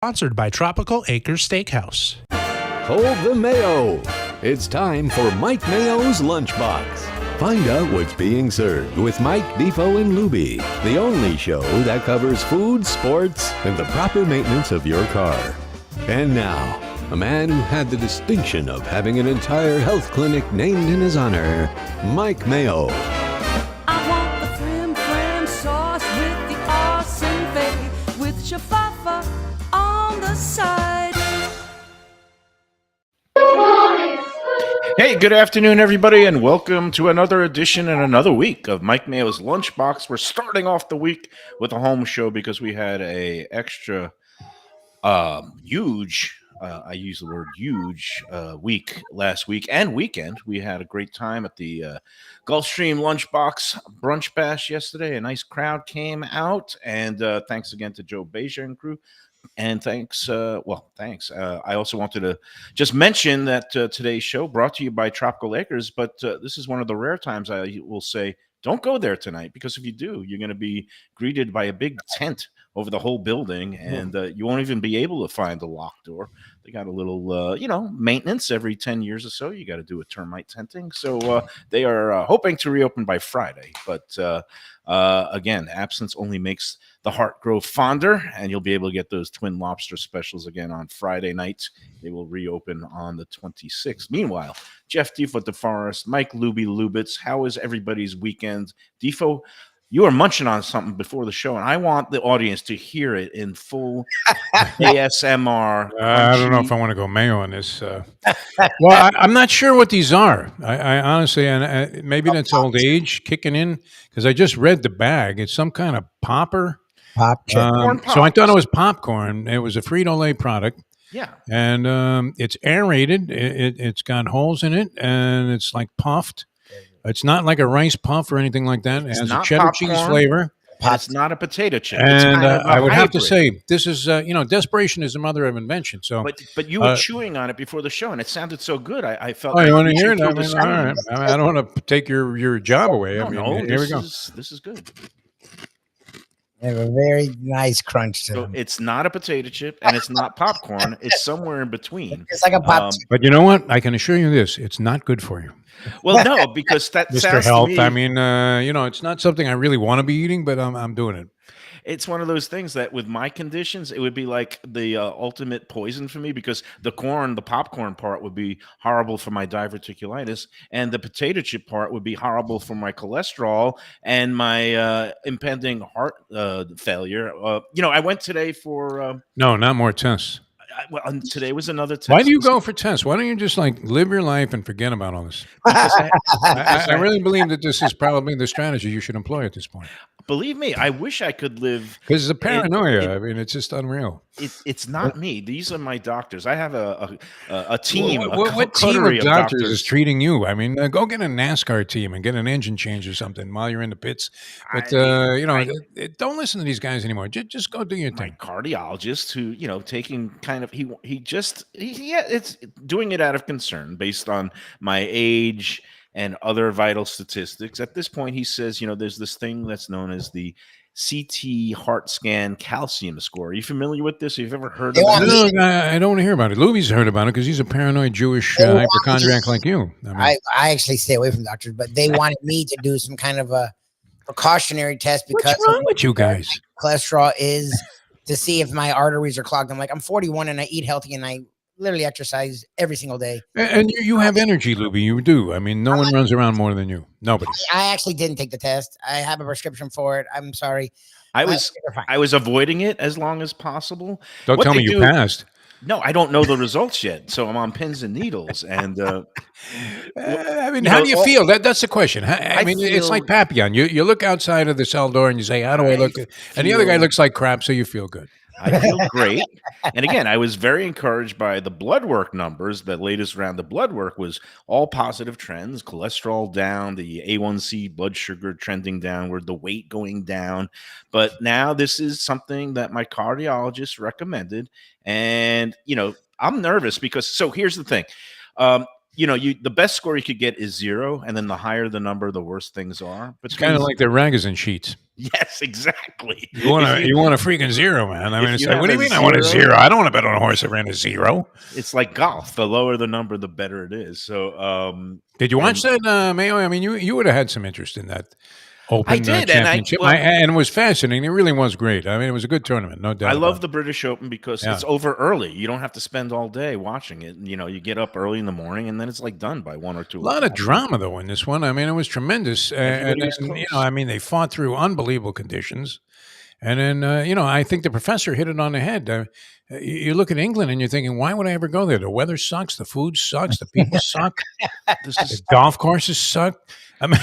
Sponsored by Tropical Acres Steakhouse. Hold the Mayo. It's time for Mike Mayo's Lunchbox. Find out what's being served with Mike, Defo and Lubie, the only show that covers food, sports, and the proper maintenance of your car. And now, a man who had the distinction of having an entire health clinic named in his honor, Mike Mayo. I want the flim flam sauce with the awesome fave with shafafa on the side. Hey, good afternoon, everybody, and welcome to another edition and another week of Mike Mayo's Lunchbox. We're starting off the week with a home show because we had a extra huge, I use the word huge, week last week and weekend. We had a great time at the Gulfstream Lunchbox Brunch Bash yesterday. A nice crowd came out, and thanks again to Joe Beja and crew. And thanks. I also wanted to just mention that today's show brought to you by Tropical Acres, but this is one of the rare times I will say, don't go there tonight, because if you do, you're going to be greeted by a big tent over the whole building, and you won't even be able to find the locked door. They got a little, maintenance every 10 years or so. You got to do a termite tenting. So they are hoping to reopen by Friday. But again, absence only makes the heart grow fonder, and you'll be able to get those twin lobster specials again on Friday nights. They will reopen on the 26th. Meanwhile, Jeff Defo DeForest, Mike Lubie Lubitz, how is everybody's weekend? Defo, you were munching on something before the show, and I want the audience to hear it in full ASMR. I don't know if I want to go Mayo on this. Well, I'm not sure what these are. I honestly, and maybe that's old age kicking in, because I just read the bag. It's some kind of popper. So I thought it was popcorn. It was a Frito-Lay product. Yeah. And it's aerated. It's got holes in it, and it's like puffed. It's not like a rice puff or anything like that. It has a cheddar popcorn, cheese flavor. It's not a potato chip. And I would have to say, this is, desperation is the mother of invention. So, but you were chewing on it before the show, and it sounded so good. I felt. Oh, you want to hear it? All right. I don't want to take your job away. No, here we go. This is good. They have a very nice crunch to them. It's not a potato chip, and it's not popcorn. It's somewhere in between. It's like a pop. But you know what? I can assure you this: it's not good for you. Well, no, because that Mr. sounds Health. to me, I mean, it's not something I really want to be eating, but I'm doing it. it's one of those things that with my conditions, it would be like the ultimate poison for me, because the popcorn part would be horrible for my diverticulitis, and the potato chip part would be horrible for my cholesterol and my impending heart failure. I went today for No, not more tests. Today was another test. Why do you go for tests? Why don't you just live your life and forget about all this? I really believe that this is probably the strategy you should employ at this point. Believe me, I wish I could live. Because the paranoia, it's just unreal. It's not me. These are my doctors. I have a team. What team of doctors is treating you? I mean, go get a NASCAR team and get an engine change or something while you're in the pits. But don't listen to these guys anymore. Just go do your thing. My cardiologist, who taking kind of it's doing it out of concern based on my age and other vital statistics. At this point, he says, there's this thing that's known as the CT heart scan calcium score. Are you familiar with this? Have you ever heard of it? No, I don't want to hear about it. Lubie's heard about it because he's a paranoid Jewish hypochondriac like you. I actually stay away from doctors, but they wanted me to do some kind of a precautionary test because what's wrong with you guys? Cholesterol is to see if my arteries are clogged. I'm 41 and I eat healthy and I literally exercise every single day. And you have energy, Lubie. You do. I mean, no one runs around more than you. Nobody. I actually didn't take the test. I have a prescription for it. I'm sorry. I was avoiding it as long as possible. Don't tell me you passed. No, I don't know the results yet, so I'm on pins and needles. And how do you feel? That's the question. It's like Papillon. You look outside of the cell door and you say, "How do I look?" And the other guy looks like crap, so you feel good. I feel great. And again, I was very encouraged by the blood work numbers. The latest round of blood work was all positive trends: cholesterol down, the A1C blood sugar trending downward, the weight going down. But now this is something that my cardiologist recommended. And, I'm nervous because, so here's the thing. The best score you could get is 0, and then the higher the number, the worse things are. It's kind of like the Ragozin sheets. Yes, exactly. You want a freaking zero, man. I mean, it's like, what do you mean I want a zero- zero? I don't want to bet on a horse that ran a zero. It's like golf. The lower the number, the better it is. So, Did you watch that, Mayo? I mean, you would have had some interest in that Open I did, championship. And it was fascinating. It really was great. I mean, it was a good tournament, no doubt. I love the British Open because it's over early. You don't have to spend all day watching it. You know, you get up early in the morning, and then it's like done by 1 or 2. A lot of drama though in this one. I mean, it was tremendous. And was you know, I mean, they fought through unbelievable conditions. And then, you know, I think the professor hit it on the head. You look at England and you're thinking, why would I ever go there? The weather sucks. The food sucks. The people suck. The golf courses suck. I mean,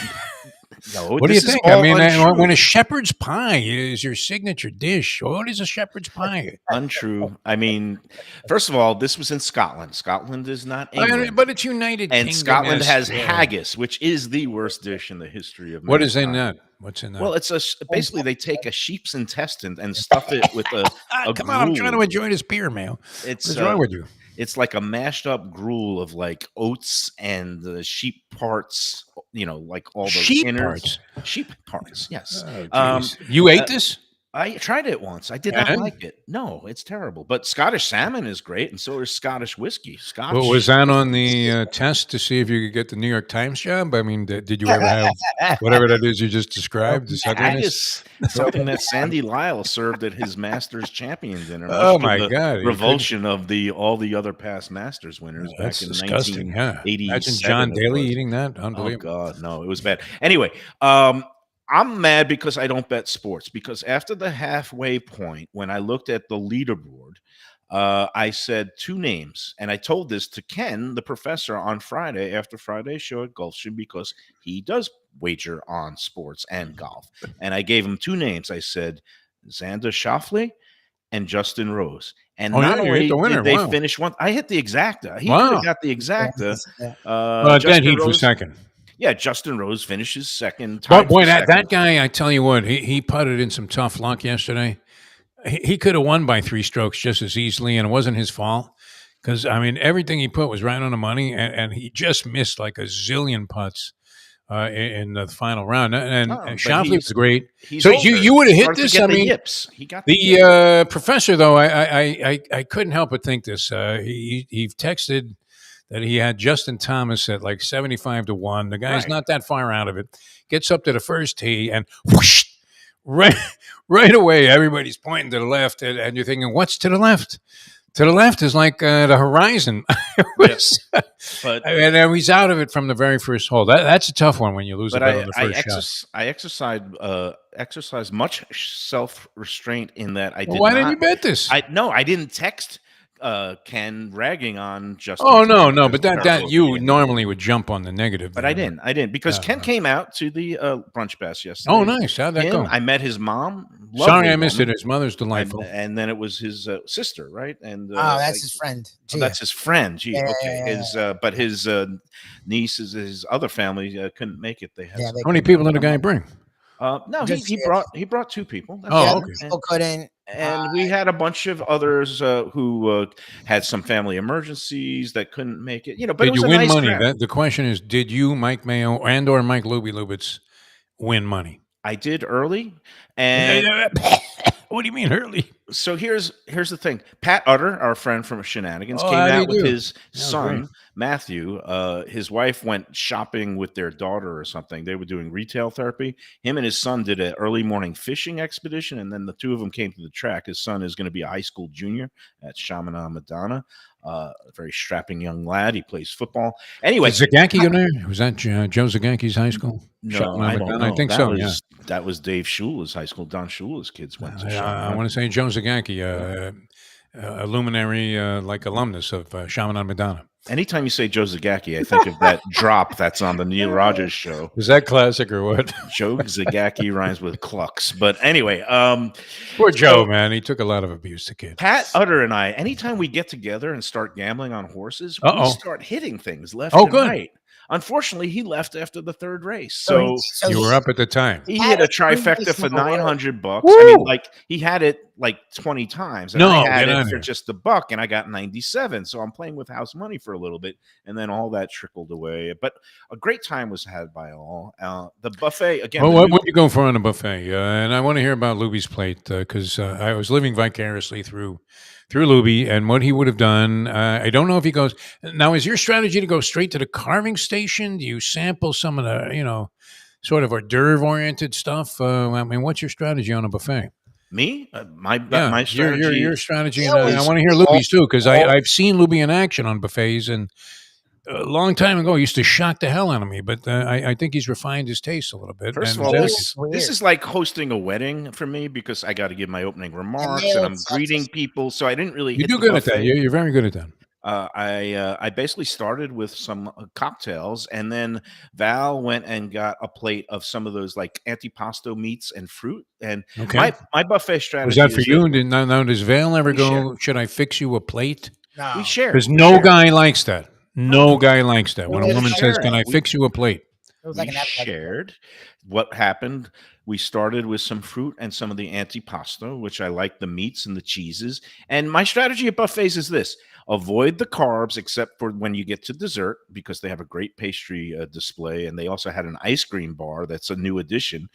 what do you think? I mean, when a shepherd's pie is your signature dish, what is a shepherd's pie? Untrue. I mean, first of all, this was in Scotland. Scotland is not England. But it's United Kingdom. And Scotland has haggis, which is the worst dish in the history of mankind. What is in that? What's in that? Well, it's basically they take a sheep's intestine and stuff it with a come on, I'm trying to enjoy this beer, Mayo. What's wrong with you? It's like a mashed up gruel of like oats and the sheep parts, you know, like all the sheep innards. parts. Sheep parts, yes. Oh, you ate this? I tried it once. I did not like it. No, it's terrible. But Scottish salmon is great, and so is Scottish whiskey. Well, was that on the test to see if you could get the New York Times job? I mean, did you ever have whatever that is you just described? Haggis, something that Sandy Lyle served at his Masters champion dinner. Oh my God! Revulsion of all the other past Masters winners That's back in disgusting. 1987. Imagine John Daly eating that. Unbelievable. Oh God, no, it was bad. Anyway, I'm mad because I don't bet sports, because after the halfway point, when I looked at the leaderboard, I said 2 names, and I told this to Ken, the professor, on Friday after Friday's show at Gulfstream, because he does wager on sports and golf. And I gave him 2 names. I said Xander Schauffele and Justin Rose. And not only did they finish one, I hit the exacta. He could have got the exacta. Then he was second. Yeah, Justin Rose finishes second. But boy, that guy, I tell you what, he putted in some tough luck yesterday. He could have won by 3 strokes just as easily, and it wasn't his fault. Because, I mean, everything he put was right on the money, and he just missed like a zillion putts in the final round. And Schauffele was great. So you would have hit this? I mean, he got the professor, though, I couldn't help but think this. He texted that he had Justin Thomas at like 75-1. The guy's not that far out of it. Gets up to the first tee and whoosh, right away, everybody's pointing to the left, and you're thinking, what's to the left? To the left is like the horizon. And he's out of it from the very first hole. That's a tough one when you lose a bet on the first shot. I exercised much self-restraint in that I did Why didn't you bet this? I didn't text Ken ragging on Justin. Oh no, but that you normally would jump on the negative, but I didn't because Ken came out to the brunch bash yesterday. Oh, nice! How'd that go? I met his mom. Sorry, I missed it. His mother's delightful, and then it was his sister, right? And that's his friend. Oh, that's his friend. Gee, okay. Yeah. His niece, his other family couldn't make it. They had how many people did the guy bring? No, he brought 2 people. Okay. People couldn't. And we had a bunch of others who had some family emergencies that couldn't make it. You know, but did it was you win nice money? The question is, did you, Mike Mayo, and/or Mike Lubitz, win money? I did early, and what do you mean early? So here's the thing. Pat Utter, our friend from Shenanigans, came out with his son, Matthew. His wife went shopping with their daughter or something. They were doing retail therapy. Him and his son did an early morning fishing expedition, and then the 2 of them came to the track. His son is going to be a high school junior at Chaminade Madonna. A very strapping young lad. He plays football. Anyway, did Zagacki go there? Was that Joe Zagacki's high school? No, I don't know. I think so. Yeah, that was Dave Shula's high school. Don Shula's kids went to. I want to say Joe Zagacki, a luminary like alumnus of Chaminade Madonna. Anytime you say Joe Zagacki, I think of that drop that's on the Neil Rogers show. Is that classic or what? Joe Zagacki rhymes with clucks. But anyway. Poor Joe, man. He took a lot of abuse to kids. Pat Utter and I, anytime we get together and start gambling on horses, we start hitting things left and right. Unfortunately, he left after the 3rd race. So you were up at the time. He hit a trifecta for $900. I mean, like he had it like 20 times, and No, I had get it outta for here. just $1, and I got 97. So I'm playing with house money for a little bit, and then all that trickled away. But a great time was had by all. The buffet again. Well, the what new- would you go for on a buffet? And I want to hear about Lubie's plate because I was living vicariously through Lubie and what he would have done. I don't know if he goes now. Is your strategy to go straight to the carving station? Do you sample some of the sort of hors d'oeuvre oriented stuff? I mean, what's your strategy on a buffet? Me, my Yeah, my strategy your strategy, They and I always- want to hear they all- Lubie's too because all- I've seen Lubie in action on buffets and. A long time ago, he used to shock the hell out of me, but I think he's refined his taste a little bit. First of and all, Mayo dedicated. is this weird. is like hosting a wedding for me because I got to give my opening remarks Mayo and I'm sucks greeting us. people. So I didn't really You hit do the good at that. buffet. You're very good at that. I basically started with some cocktails, and then Val went and got a plate of some of those like antipasto meats and fruit. And Okay. my buffet Was strategy that for is you? that And now does Vale ever We go? Should I fix you a plate? No. we share. Because We no share. guy likes that. No guy likes that. When a We woman says, share. "Can I We- fix you a plate?" It was We like an appetizer. shared. What happened? We started with some fruit and some of the antipasto, which I like the meats and the cheeses. And my strategy at buffets is this: avoid the carbs except for when you get to dessert, because they have a great pastry display, and they also had an ice cream bar that's a new addition,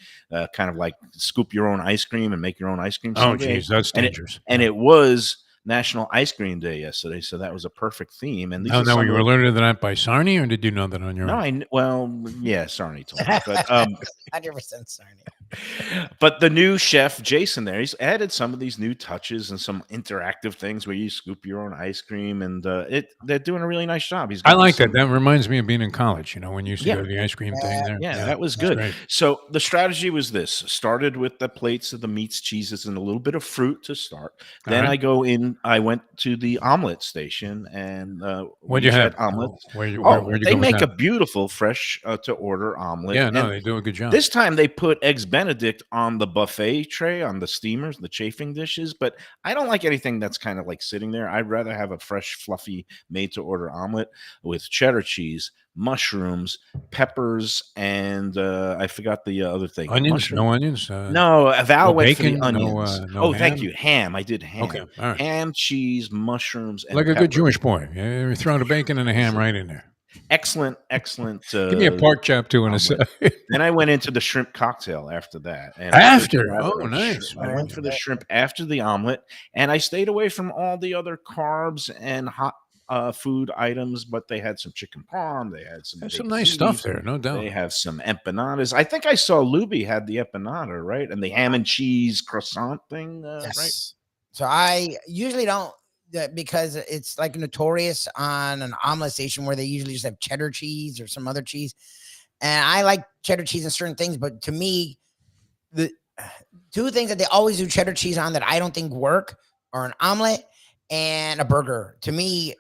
kind of like scoop your own ice cream and make your own ice cream. Oh, someday. geez, that's And dangerous. it was National Ice Cream Day yesterday, so that was a perfect theme. And these Now, are some you of were the- learning that by Sarni, or did you know that on your no, own? yeah, Sarni told me, but 100% sorry. but the new chef Jason there, he's added some of these new touches and some interactive things where you scoop your own ice cream, and they're doing a really nice job. He's I got like some- that. That reminds me of being in college. When you used to Yeah. go to the ice cream thing there. Yeah, that was that's good. great. So the strategy was this: started with the plates of the meats, cheeses, and a little bit of fruit to start. Then right. I went to the omelet station, and What'd we you each had have? omelets. Where'd you Oh, go they with make a that? beautiful fresh to order omelet. Yeah, no, And they do a good job. this time they put eggs Benedict on the buffet tray, on the steamers, the chafing dishes, but I don't like anything that's kind of like sitting there. I'd rather have a fresh, fluffy, made to order omelet with cheddar cheese, mushrooms, peppers, and I forgot the other thing. Onions? Mushroom- No onions? No, Val no went for bacon? the No, onions. no Thank ham? you. Ham. I did ham. Okay, all right. Ham, cheese, mushrooms, and Like a good peppers. Jewish boy. Yeah, you're throwing the bacon and a ham right in there. Excellent. Give me a pork chop too in a omelet. sec. Then I went into the shrimp cocktail after that. And After? I Oh, went nice. shrimp- I went for the shrimp after the omelet, and I stayed away from all the other carbs and hot food items. But they had some chicken parm, they had some. There's baked some nice beef, stuff there, no doubt. They have some empanadas. I think I saw Lubie had the empanada, right? And the ham and cheese croissant thing, right? Yes. So I usually don't because it's like notorious on an omelet station where they usually just have cheddar cheese or some other cheese. And I like cheddar cheese and certain things, but to me, the two things that they always do cheddar cheese on that I don't think work are an omelet and a burger. To me,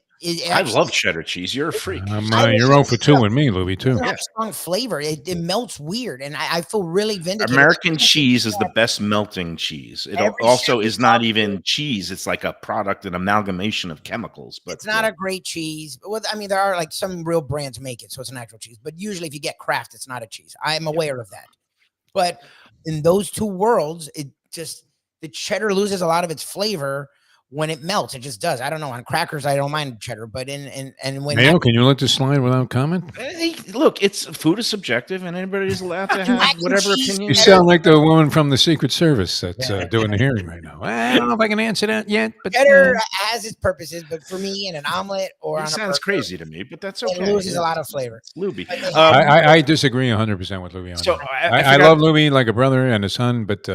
I love cheddar cheese. You're a freak. I You're was 0 for 2 with me, Louie, too. have strong flavor. It melts weird, and I feel really vindicated. American cheese is the best melting cheese. It Every also chef is is not talking- even cheese. It's like a product, an amalgamation of chemicals. But It's not a great cheese. Well, I mean, there are like some real brands make it, so it's an actual cheese. But usually, if you get Kraft, it's not a cheese. I am aware of that. But in those two worlds, it just the cheddar loses a lot of its flavor when it melts. It just does. I don't know. On crackers, I don't mind cheddar, but and when Mayo, can you let this slide without comment? Hey, look, it's food is subjective, and anybody is allowed to have Mac and whatever cheese opinion. You they sound like the woman from the Secret Service that's doing the hearing right now. I don't know if I can answer that yet, but cheddar has its purposes, but for me, in an omelet or It on sounds a burger, crazy to me, but that's it okay. loses a lot of flavor. It's Lubie. But they have- I disagree 100% with Louie on So that. I I forgot- love Louie like a brother and a son, but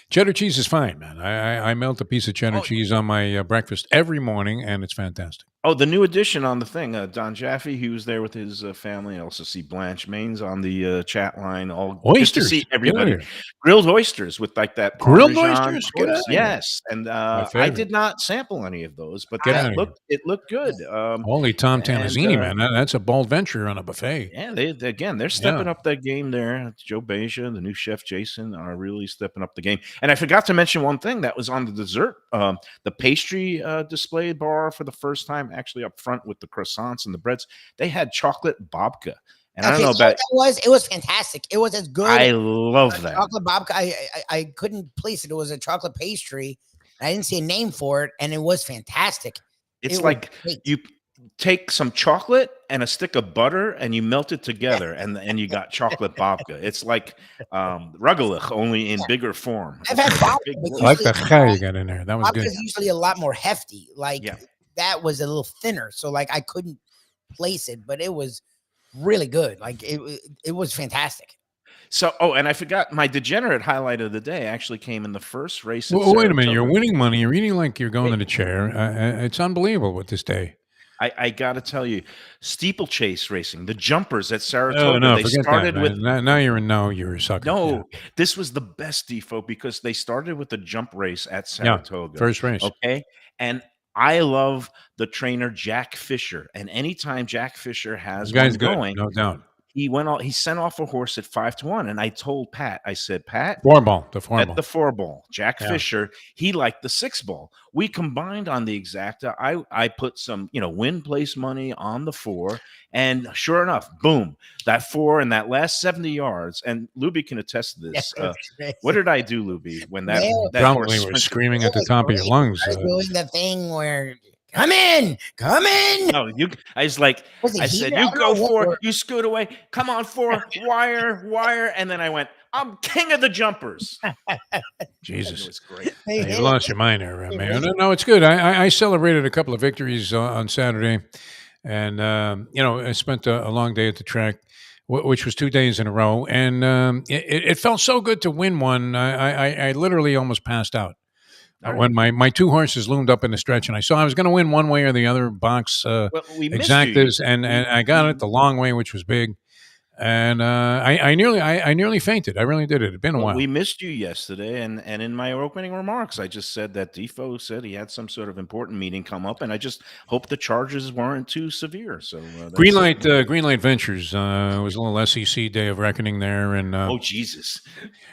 cheddar cheese is fine, man. I melt a piece of cheddar cheese on my breakfast every morning, and it's fantastic. Oh, the new addition on the thing. Don Jaffe, he was there with his family. I also see Blanche Maines on the chat line. All good to Oysters. see Get everybody. outta here. Grilled oysters with like that Grilled Parmesan oysters? Get toast. outta here. Yes, and I favorite. did not sample any of those, but Get outta that here. looked good. Holy Tom and, Tanazzini, man. That's a bold venture on a buffet. Yeah, they're stepping Yeah. up that game there. Joe Beja, the new chef Jason are really stepping up the game. And I forgot to mention one thing that was on the dessert, the pastry display bar for the first time, actually up front with the croissants and the breads. They had chocolate babka, And I don't Okay, know so what about. that was, it was fantastic. It was as good I as love that. chocolate babka. I couldn't place it. It was a chocolate pastry. I didn't see a name for it, and it was fantastic. It's It was like great. you take some chocolate and a stick of butter and you melt it together, and you got chocolate babka. It's like rugelach, only in bigger form. I've had babka, Big but I like usually that guy you got in there. That was babka good. is usually a lot more hefty. Like Yeah. that was a little thinner, so like I couldn't place it, but it was really good. Like it was fantastic. So, and I forgot my degenerate highlight of the day actually came in the first race. At Well, wait a minute. You're Saratoga. winning money. You're eating like you're going to the chair. It's unbelievable with this day. I got to tell you, steeplechase racing, the jumpers at Oh, Saratoga, no, they forget started that. with. Now you're a sucker. No, this was the best Defo because they started with the jump race at Yeah, Saratoga. first race. Okay. And I love the trainer Jack Fisher. And anytime Jack Fisher has This guy's one good, going, no doubt. he sent off a horse at 5-1. And I told Pat, I said, Pat, The four at ball. the 4 ball, Jack Yeah. Fisher, he liked the 6 ball. We combined on the exacta. I put some, win place money on the 4, and sure enough, boom, that 4 and that last 70 yards. And Lubie can attest to this. What did I do, Lubie, when that Man, that Probably horse were sprinted? screaming at the top of your lungs. I was doing the thing where come in. No, I was like, Was it I said, here? you I don't go know what 4, word. you scoot away, come on 4, wire, and then I went, I'm king of the jumpers. It Jesus. was great. You lost your mind there, Mayo. No, it's good. I celebrated a couple of victories on Saturday, and I spent a long day at the track, which was 2 days in a row, and it felt so good to win one. I literally almost passed out when my 2 horses loomed up in the stretch, and I saw I was going to win one way or the other. Box Well, we missed you. exactas, and I got it the long way, which was big. And I nearly fainted. I really did. It had been a Well, while. we missed you yesterday, and in my opening remarks, I just said that Defo said he had some sort of important meeting come up, and I just hope the charges weren't too severe. So Green Light Ventures was a little SEC day of reckoning there, and oh Jesus,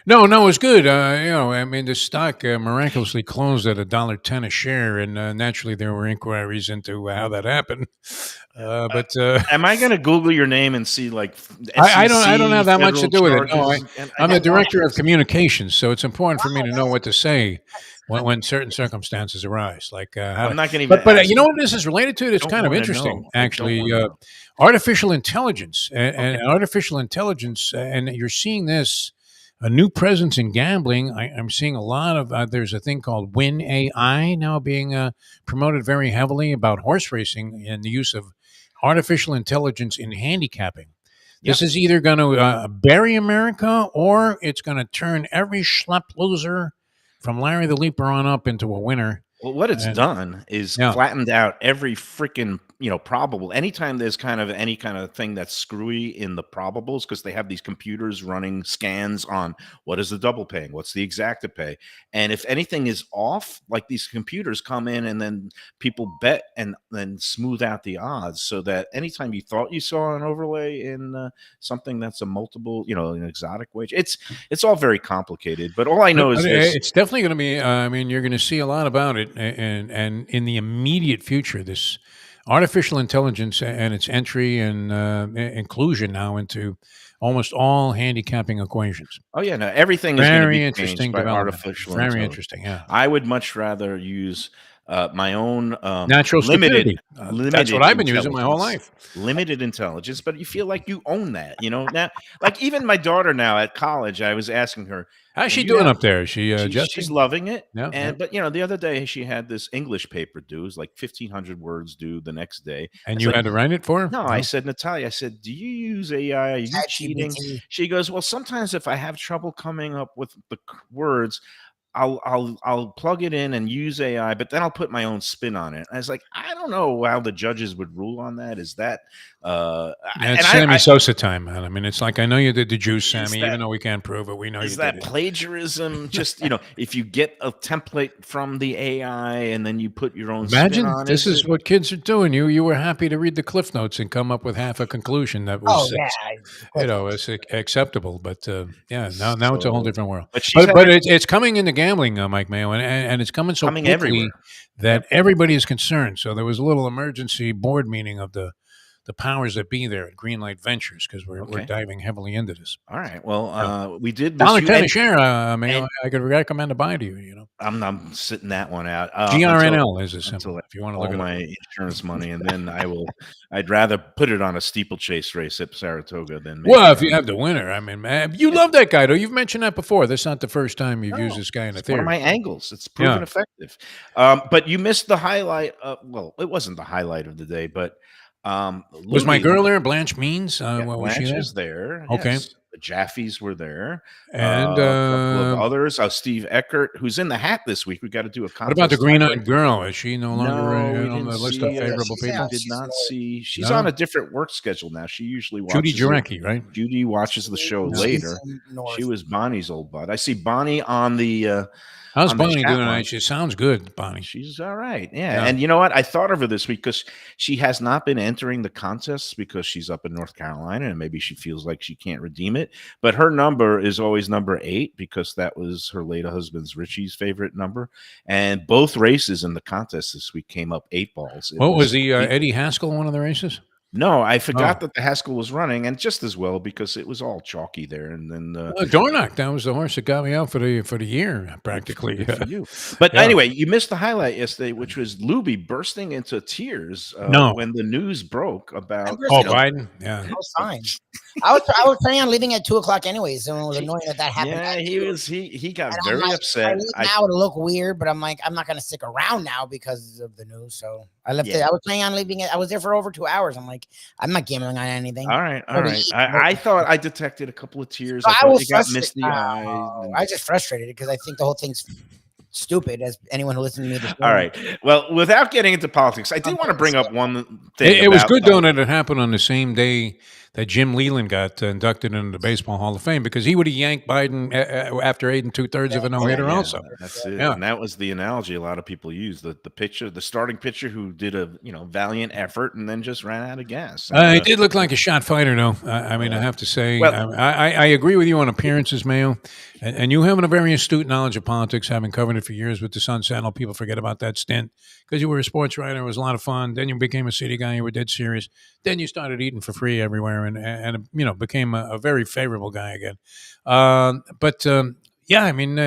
no, it was good. I mean, the stock miraculously closed at $1.10 a share, and naturally there were inquiries into how that happened. But am I going to Google your name and see like I don't have that much to do with it. No, charges? I'm the director of communications, so it's important for me to know what to say when certain circumstances arise. Like how I'm not going to even. but you know what this is related to? It's Don't kind of wanna interesting, know. I don't actually. wanna know. Artificial intelligence and artificial intelligence, and you're seeing this a new presence in gambling. I'm seeing a lot of. There's a thing called Win AI now being promoted very heavily about horse racing and the use of artificial intelligence in handicapping. This is either going to bury America, or it's going to turn every schlep loser from Larry the Leaper on up into a winner. Well, what it's done is flattened out every freaking probable. Anytime there's any kind of thing that's screwy in the probables, because they have these computers running scans on what is the double paying, what's the exacta pay, and if anything is off, like these computers come in and then people bet and then smooth out the odds, so that anytime you thought you saw an overlay in something that's a multiple, an exotic wage, it's all very complicated. But all I know is this. It's definitely going to be. I mean, you're going to see a lot about it, and in the immediate future, this artificial intelligence and its entry and inclusion now into almost all handicapping equations. Oh yeah, no, everything is going to Very be interesting changed by development. artificial Very intelligence. interesting. Yeah, I would much rather use my own natural limited. stupidity. That's what I've been using my whole life. Limited intelligence, but you feel like you own that. Now, like even my daughter now at college, I was asking her, how's she doing up there? Is she she's loving it. Yeah, But the other day she had this English paper due. It was like 1,500 words due the next day. And you had to write it for her? No, I said, Natalia, I said, do you use AI? Are you cheating? She goes, well, sometimes if I have trouble coming up with the words, I'll plug it in and use AI, but then I'll put my own spin on it. I was like, I don't know how the judges would rule on that. Is that it's Sammy Sosa time, man. I mean, it's like, I know you did the juice, Sammy, even though we can't prove it. We know you did it. Is that plagiarism? Just if you get a template from the AI and then you put your own spin on this is what kids are doing. You were happy to read the Cliff Notes and come up with half a conclusion that was it's acceptable. But now it's a whole different world. But it's coming into gambling, Mike Mayo, and it's coming so quickly everywhere that everybody is concerned. So there was a little emergency board meeting of the the powers that be there at Greenlight Ventures, because we're Okay. diving heavily into this. All right. Well, we did miss $1.10 you. a share, Mayo, and- I could recommend a buy to you. You know, I'm sitting that one out. GRNL is a symbol. until If you want to all look at my insurance money, and then I'd rather put it on a steeplechase race at Saratoga than. Well, if you have the winner, I mean, man, you love that guy, though. You've mentioned that before. That's not the first time you've used this guy in a It's one of theory. my angles. It's proven Yeah. effective. But you missed the highlight. Well, it wasn't the highlight of the day, but Was my Lubie- girl there, Blanche Means? Yeah, What was she Blanche there? is there. Okay. Yes. The Jaffies were there. And A couple of others. Steve Eckert, who's in the hat this week. We got to do a contest. what about the green-eyed girl? Is she no longer No, we on didn't the list see of her. favorable She's people? out. Did She's not old. see. She's No? on a different work schedule now. She usually watches. Judy Jarecki, right? Judy watches the show She's later. in North. She was Bonnie's old bud. I see Bonnie on the. How's on the Bonnie chat doing line. tonight? She sounds good, Bonnie. She's all right. Yeah. Yeah. And you know what? I thought of her this week because she has not been entering the contests because she's up in North Carolina and maybe she feels like she can't redeem it. But her number is always number 8 because that was her late husband's Richie's favorite number. And both races in the contest this week came up 8 balls. It What was the Eddie Haskell one of the races? No, I forgot Oh. that the Haskell was running, and just as well because it was all chalky there. And then Dornock, that was the horse that got me out for the year, practically. for you. But Yeah. anyway, you missed the highlight yesterday, which was Lubie bursting into tears No. when the news broke about. Oh, Biden? Yeah. I was fine. I was planning on leaving at 2:00 anyways, so it was annoying that happened. Yeah, he got And I'm very like, upset. I leave now it'll look weird, but I'm like, I'm not gonna stick around now because of the news. So I left it. Yeah. I was planning on leaving it. I was there for over 2 hours. I'm like, I'm not gambling on anything. All right. Or to eat. I thought I detected a couple of tears. So I I thought was you got frustrated. misty eyes. I was just frustrated because I think the whole thing's stupid, as anyone who listens to me. This All morning. right. Well, without getting into politics, I do want to bring up one thing. It was about, good, though, that it happened on the same day that Jim Leland got inducted into the Baseball Hall of Fame because he would have yanked Biden after 8 2/3 of a no-hitter yeah, also. That's it. Yeah. And that was the analogy a lot of people use. The pitcher, the starting pitcher who did a valiant effort and then just ran out of gas. He did look like a shot fighter, though. I mean, I have to say, Well- I agree with you on appearances, Mayo, and you having a very astute knowledge of politics, having covered it for years with the Sun Sentinel. People forget about that stint because you were a sports writer. It was a lot of fun. Then you became a city guy. You were dead serious. Then you started eating for free everywhere, and became a very favorable guy again. Yeah, I mean,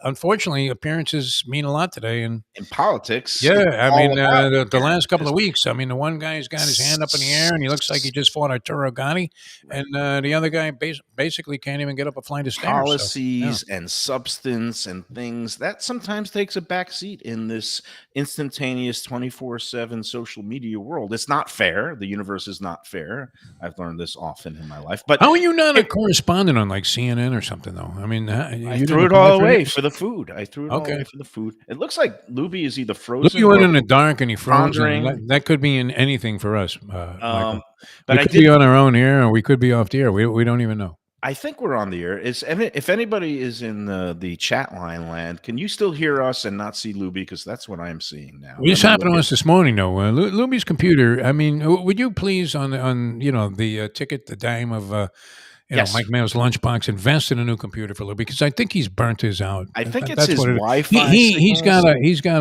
unfortunately, appearances mean a lot today, and in politics. yeah, I all mean, about the last couple of weeks. I mean, the one guy's got his hand up in the air, and he looks like he just fought Arturo Gatti, and the other guy basically can't even get up a flight of stairs. policies and substance and things that sometimes takes a back seat in this instantaneous 24/7 social media world. It's not fair. The universe is not fair. I've learned this often in my life. But How are you not a correspondent on like CNN or something, though? I mean, I threw it all away for the food. I threw it all Okay. away for the food. It looks like Lubie is either frozen. Look, you went or- in the dark and he froze. pondering. That could be in anything for us. Michael. but we I could did. be on our own here, or we could be off the air. We don't even know. I think we're on the air. If anybody is in the chat line land, can you still hear us and not see Lubie? Because that's what I'm seeing now. This Let me happened to look us this morning, though. Luby's computer. I mean, would you please on the ticket, the dime of Yes. Mike Mayo's lunchbox, invest in a new computer for Lubie because I think he's burnt his out. I think it's That's his what it is. Wi-Fi. He's got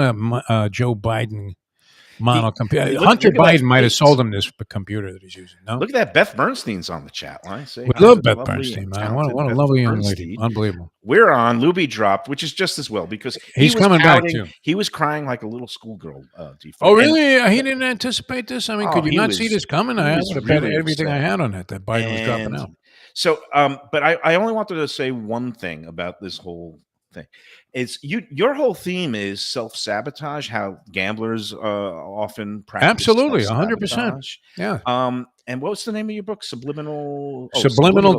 signals. a Joe Biden model computer. look Hunter at that Biden might have face. sold him this computer that he's using. No, Look at that. Beth Bernstein's on the chat line. Say we hi love to Beth lovely, Bernstein, man. talented What a Beth lovely young lady. Bernstein. Unbelievable. We're on. Lubie dropped, which is just as well because He's was coming back, outing- too. He was crying like a little schoolgirl. Defo. Oh, And- really? He didn't anticipate this? I mean, Oh, could you he not was- see this coming? he I was would have bet really everything I upset. had on that Biden was dropping And out. So, but I only wanted to say one thing about this whole thing. It's your whole theme is self-sabotage, how gamblers often practice Absolutely, 100%. self-sabotage. Yeah. And what's the name of your book? Subliminal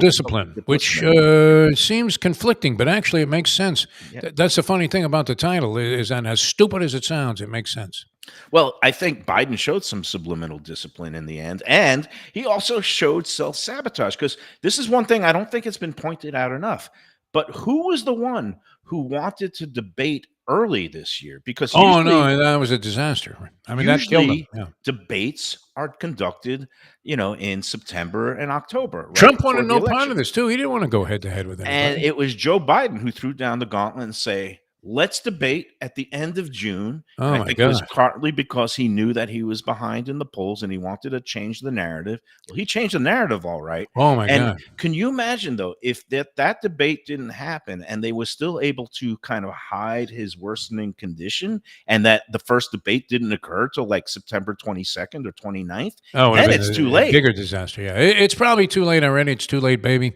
discipline, which Discipline. seems conflicting, but actually it makes sense. Yeah. That's the funny thing about the title is that as stupid as it sounds, it makes sense. Well, I think Biden showed some subliminal discipline in the end, and he also showed self-sabotage because this is one thing I don't think it's been pointed out enough. But who was the one who wanted to debate early this year? Because Oh, usually- no, that was a disaster. I mean, that killed him. usually Yeah. debates are conducted, in September and October. Right Trump before wanted the no part election. of this, too. He didn't want to go head to head with And anybody. it was Joe Biden who threw down the gauntlet and say, let's debate at the end of June. Oh, And I my think it was gosh. partly because he knew that he was behind in the polls and he wanted to change the narrative. Well, he changed the narrative all right. Oh, my And God. can you imagine, though, if that debate didn't happen and they were still able to kind of hide his worsening condition, and that the first debate didn't occur till like September 22nd or 29th, Oh, it would then have it's been too a late. bigger disaster. Yeah, it's probably too late already. It's too late, baby.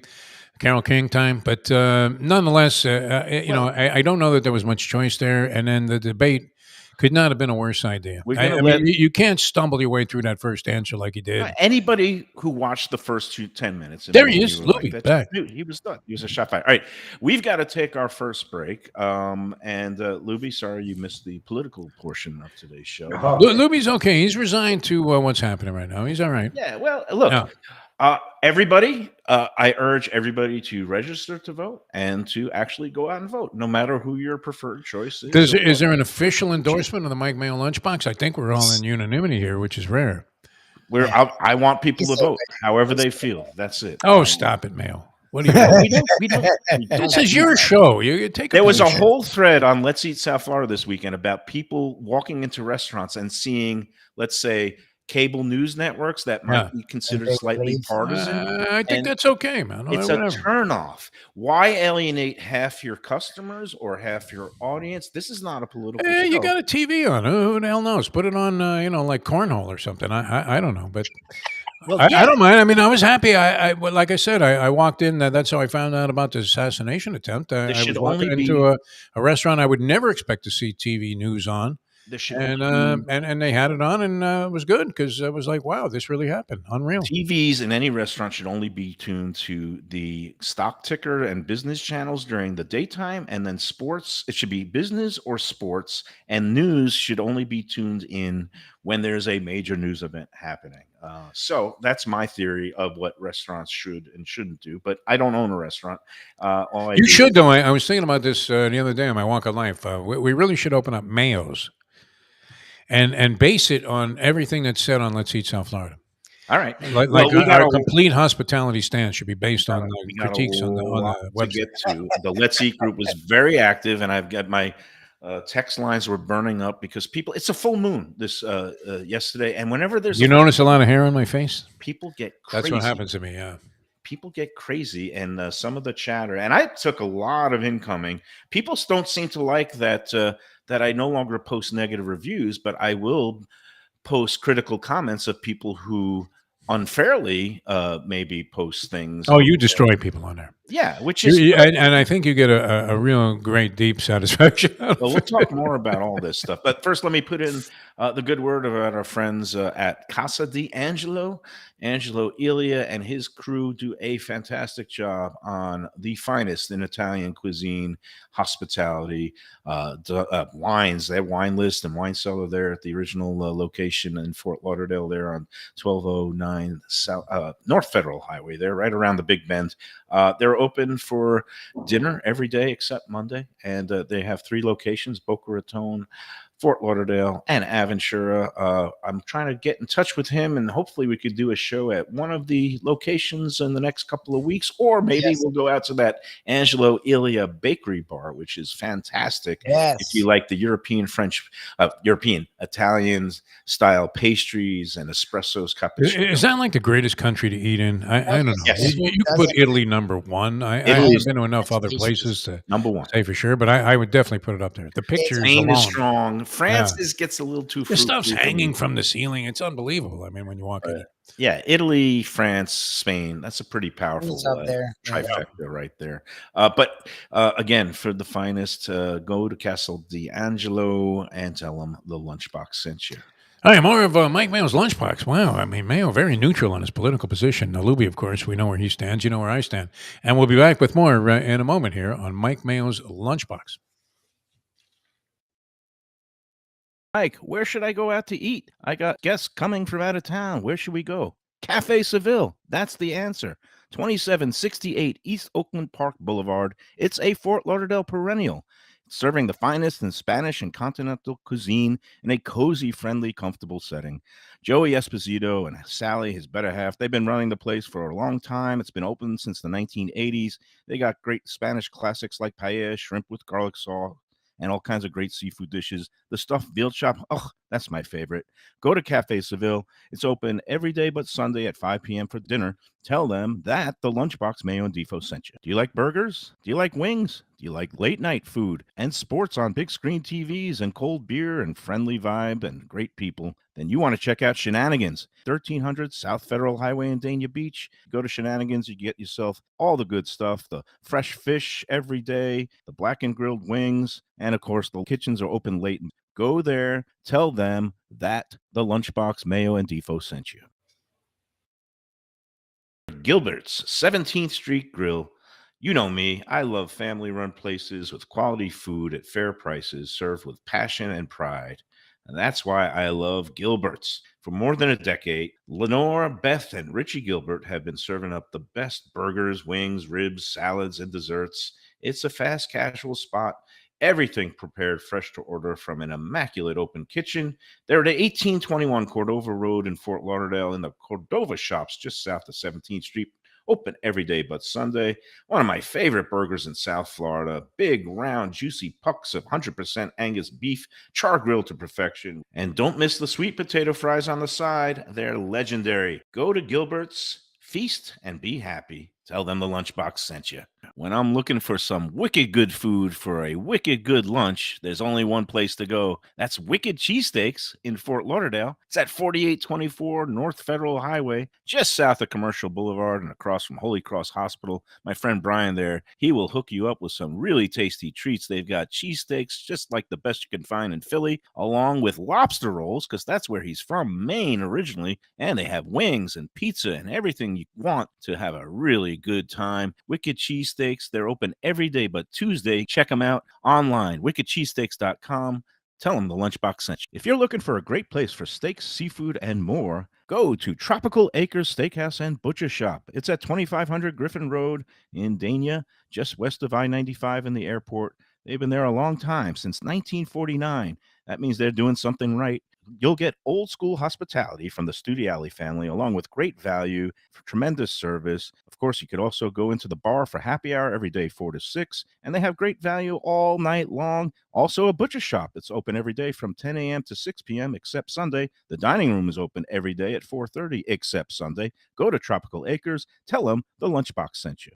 Carol King time. But nonetheless, I don't know that there was much choice there. And then the debate could not have been a worse idea. We're I gonna mean, let you can't stumble your way through that first answer like you did. anybody who watched the first 10 minutes. And There he knew is, you were like Lubie, that, back. knew he was done. He was a shot fired. All right, we've got to take our first break. And Lubie, sorry you missed the political portion of today's show. Lubie's okay. He's resigned to what's happening right now. He's all right. Yeah, well, look, Yeah. everybody, I urge everybody to register to vote and to actually go out and vote, no matter who your preferred choice is. Is there an official endorsement of the Mike Mayo Lunchbox? I think we're all in unanimity here, which is rare. I want people to vote however they feel. That's it. Oh, stop it, Mayo. What do you We don't This is your show. You take There was a position. whole thread on Let's Eat South Florida this weekend about people walking into restaurants and seeing, let's say, cable news networks that might be considered slightly partisan. I think And that's okay, man. it's a turnoff. Why alienate half your customers or half your audience? This is not a political show. You got a TV on. Who the hell knows? Put it on, like cornhole or something. I don't know, but I don't mind. I mean, I was happy. Well, like I said, I walked in. That's how I found out about the assassination attempt. I was should walking only into a restaurant I would never expect to see TV news on. There should And only and they had it on, and it was good because I was like, "Wow, this really happened! Unreal." TVs in any restaurant should only be tuned to the stock ticker and business channels during the daytime, and then sports. It should be business or sports, and news should only be tuned in when there's a major news event happening. So that's my theory of what restaurants should and shouldn't do. But I don't own a restaurant. You should, though. I was thinking about this the other day on my walk of life. We really should open up Mayo's. And base it on everything that's said on Let's Eat South Florida. All right. Like our complete hospitality stand should be based on the we got critiques on the website. to get to. The Let's Eat group was very active, and I've got my text lines were burning up because it's a full moon this yesterday, and whenever there's notice a lot of hair on my face? people get crazy. That's what happens to me, yeah. People get crazy, and some of the chatter, and I took a lot of incoming. People don't seem to like that that I no longer post negative reviews, but I will post critical comments of people who unfairly maybe post things. Oh, you destroy people on there. Yeah, which is and I think you get a real great deep satisfaction. Well, we'll talk more about all this stuff, but first let me put in the good word about our friends at Casa di Angelo. Angelo Ilia and his crew do a fantastic job on the finest in Italian cuisine, hospitality, wines. They have wine list and wine cellar there at the original location in Fort Lauderdale there on 1209 South, North Federal Highway there, right around the Big Bend. They're open for dinner every day except Monday, and they have 3 locations: Boca Raton, Fort Lauderdale, and Aventura. I'm trying to get in touch with him, and hopefully we could do a show at one of the locations in the next couple of weeks, or maybe we'll go out to that Angelo Ilia Bakery Bar, which is fantastic. If you like the European Italian style pastries and espressos, cappuccino. Is that like the greatest country to eat in? I don't know. Yes. You put Italy number 1. I haven't been to enough other places to number 1 say for sure, but I would definitely put it up there. The pictures Spain alone. is strong. France gets a little too. The stuff's hanging from the ceiling. It's unbelievable. I mean, when you walk in. Yeah, Italy, France, Spain. That's a pretty powerful trifecta right there. But again, for the finest, go to Castle D'Angelo and tell them the Lunchbox sent you. Hi, more of Mike Mayo's Lunchbox. Wow, I mean, Mayo very neutral on his political position. Now, Lubie, of course, we know where he stands. You know where I stand. And we'll be back with more in a moment here on Mike Mayo's Lunchbox. Mike, where should I go out to eat? I got guests coming from out of town. Where should we go? Cafe Seville. That's the answer. 2768 East Oakland Park Boulevard. It's a Fort Lauderdale perennial, serving the finest in Spanish and continental cuisine in a cozy, friendly, comfortable setting. Joey Esposito and Sally, his better half, they've been running the place for a long time. It's been open since the 1980s. They got great Spanish classics like paella, shrimp with garlic sauce, and all kinds of great seafood dishes. The stuffed veal chop, oh, that's my favorite. Go to Cafe Seville. It's open every day but Sunday at 5 p.m. for dinner. Tell them that the Lunchbox Mayo and Defo sent you. Do you like burgers? Do you like wings? Do you like late night food and sports on big screen TVs and cold beer and friendly vibe and great people? Then you want to check out Shenanigans, 1300 South Federal Highway in Dania Beach. Go to Shenanigans, you get yourself all the good stuff, the fresh fish every day, the blackened grilled wings, and of course, the kitchens are open late. Go there, tell them that the Lunchbox Mayo and Defo sent you. Gilbert's 17th Street Grill. You know me, I love family-run places with quality food at fair prices served with passion and pride. And that's why I love Gilbert's. For more than a decade, Lenore, Beth, and Richie Gilbert have been serving up the best burgers, wings, ribs, salads, and desserts. It's a fast casual spot. Everything prepared fresh to order from an immaculate open kitchen. They're at 1821 Cordova Road in Fort Lauderdale in the Cordova Shops just south of 17th Street. Open every day but Sunday. One of my favorite burgers in South Florida. Big, round, juicy pucks of 100% Angus beef, char grilled to perfection. And don't miss the sweet potato fries on the side. They're legendary. Go to Gilbert's, feast, and be happy. Tell them the Lunchbox sent you. When I'm looking for some wicked good food for a wicked good lunch, there's only one place to go. That's Wicked Cheesesteaks in Fort Lauderdale. It's at 4824 North Federal Highway, just south of Commercial Boulevard and across from Holy Cross Hospital. My friend Brian there, he will hook you up with some really tasty treats. They've got cheesesteaks just like the best you can find in Philly, along with lobster rolls, because that's where he's from, Maine originally. And they have wings and pizza and everything you want to have a really good time. Wicked Cheesesteaks, they're open every day but Tuesday. Check them out online, wickedcheesesteaks.com. Tell them the Lunchbox sent you. If you're looking for a great place for steaks, seafood, and more, go to Tropical Acres Steakhouse and Butcher Shop. It's at 2500 Griffin Road in Dania, just west of I-95 and the airport. They've been there a long time, since 1949. That means they're doing something right. You'll get old school hospitality from the Studiali family, along with great value, tremendous service. Of course, you could also go into the bar for happy hour every day, 4 to 6, and they have great value all night long. Also, a butcher shop that's open every day from 10 a.m. to 6 p.m. except Sunday. The dining room is open every day at 4:30 except Sunday. Go to Tropical Acres. Tell them the Lunchbox sent you.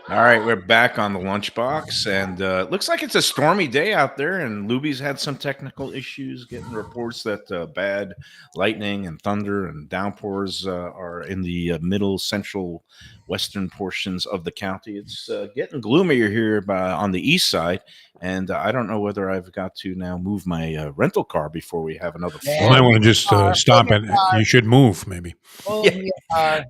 All right, we're back on the Lunchbox, and it looks like it's a stormy day out there, and Lubie's had some technical issues, getting reports that bad lightning and thunder and downpours are in the middle, central, western portions of the county. It's getting gloomier here on the east side, and I don't know whether I've got to now move my rental car before we have another flood. Well, I want to just stop it. You should move, maybe.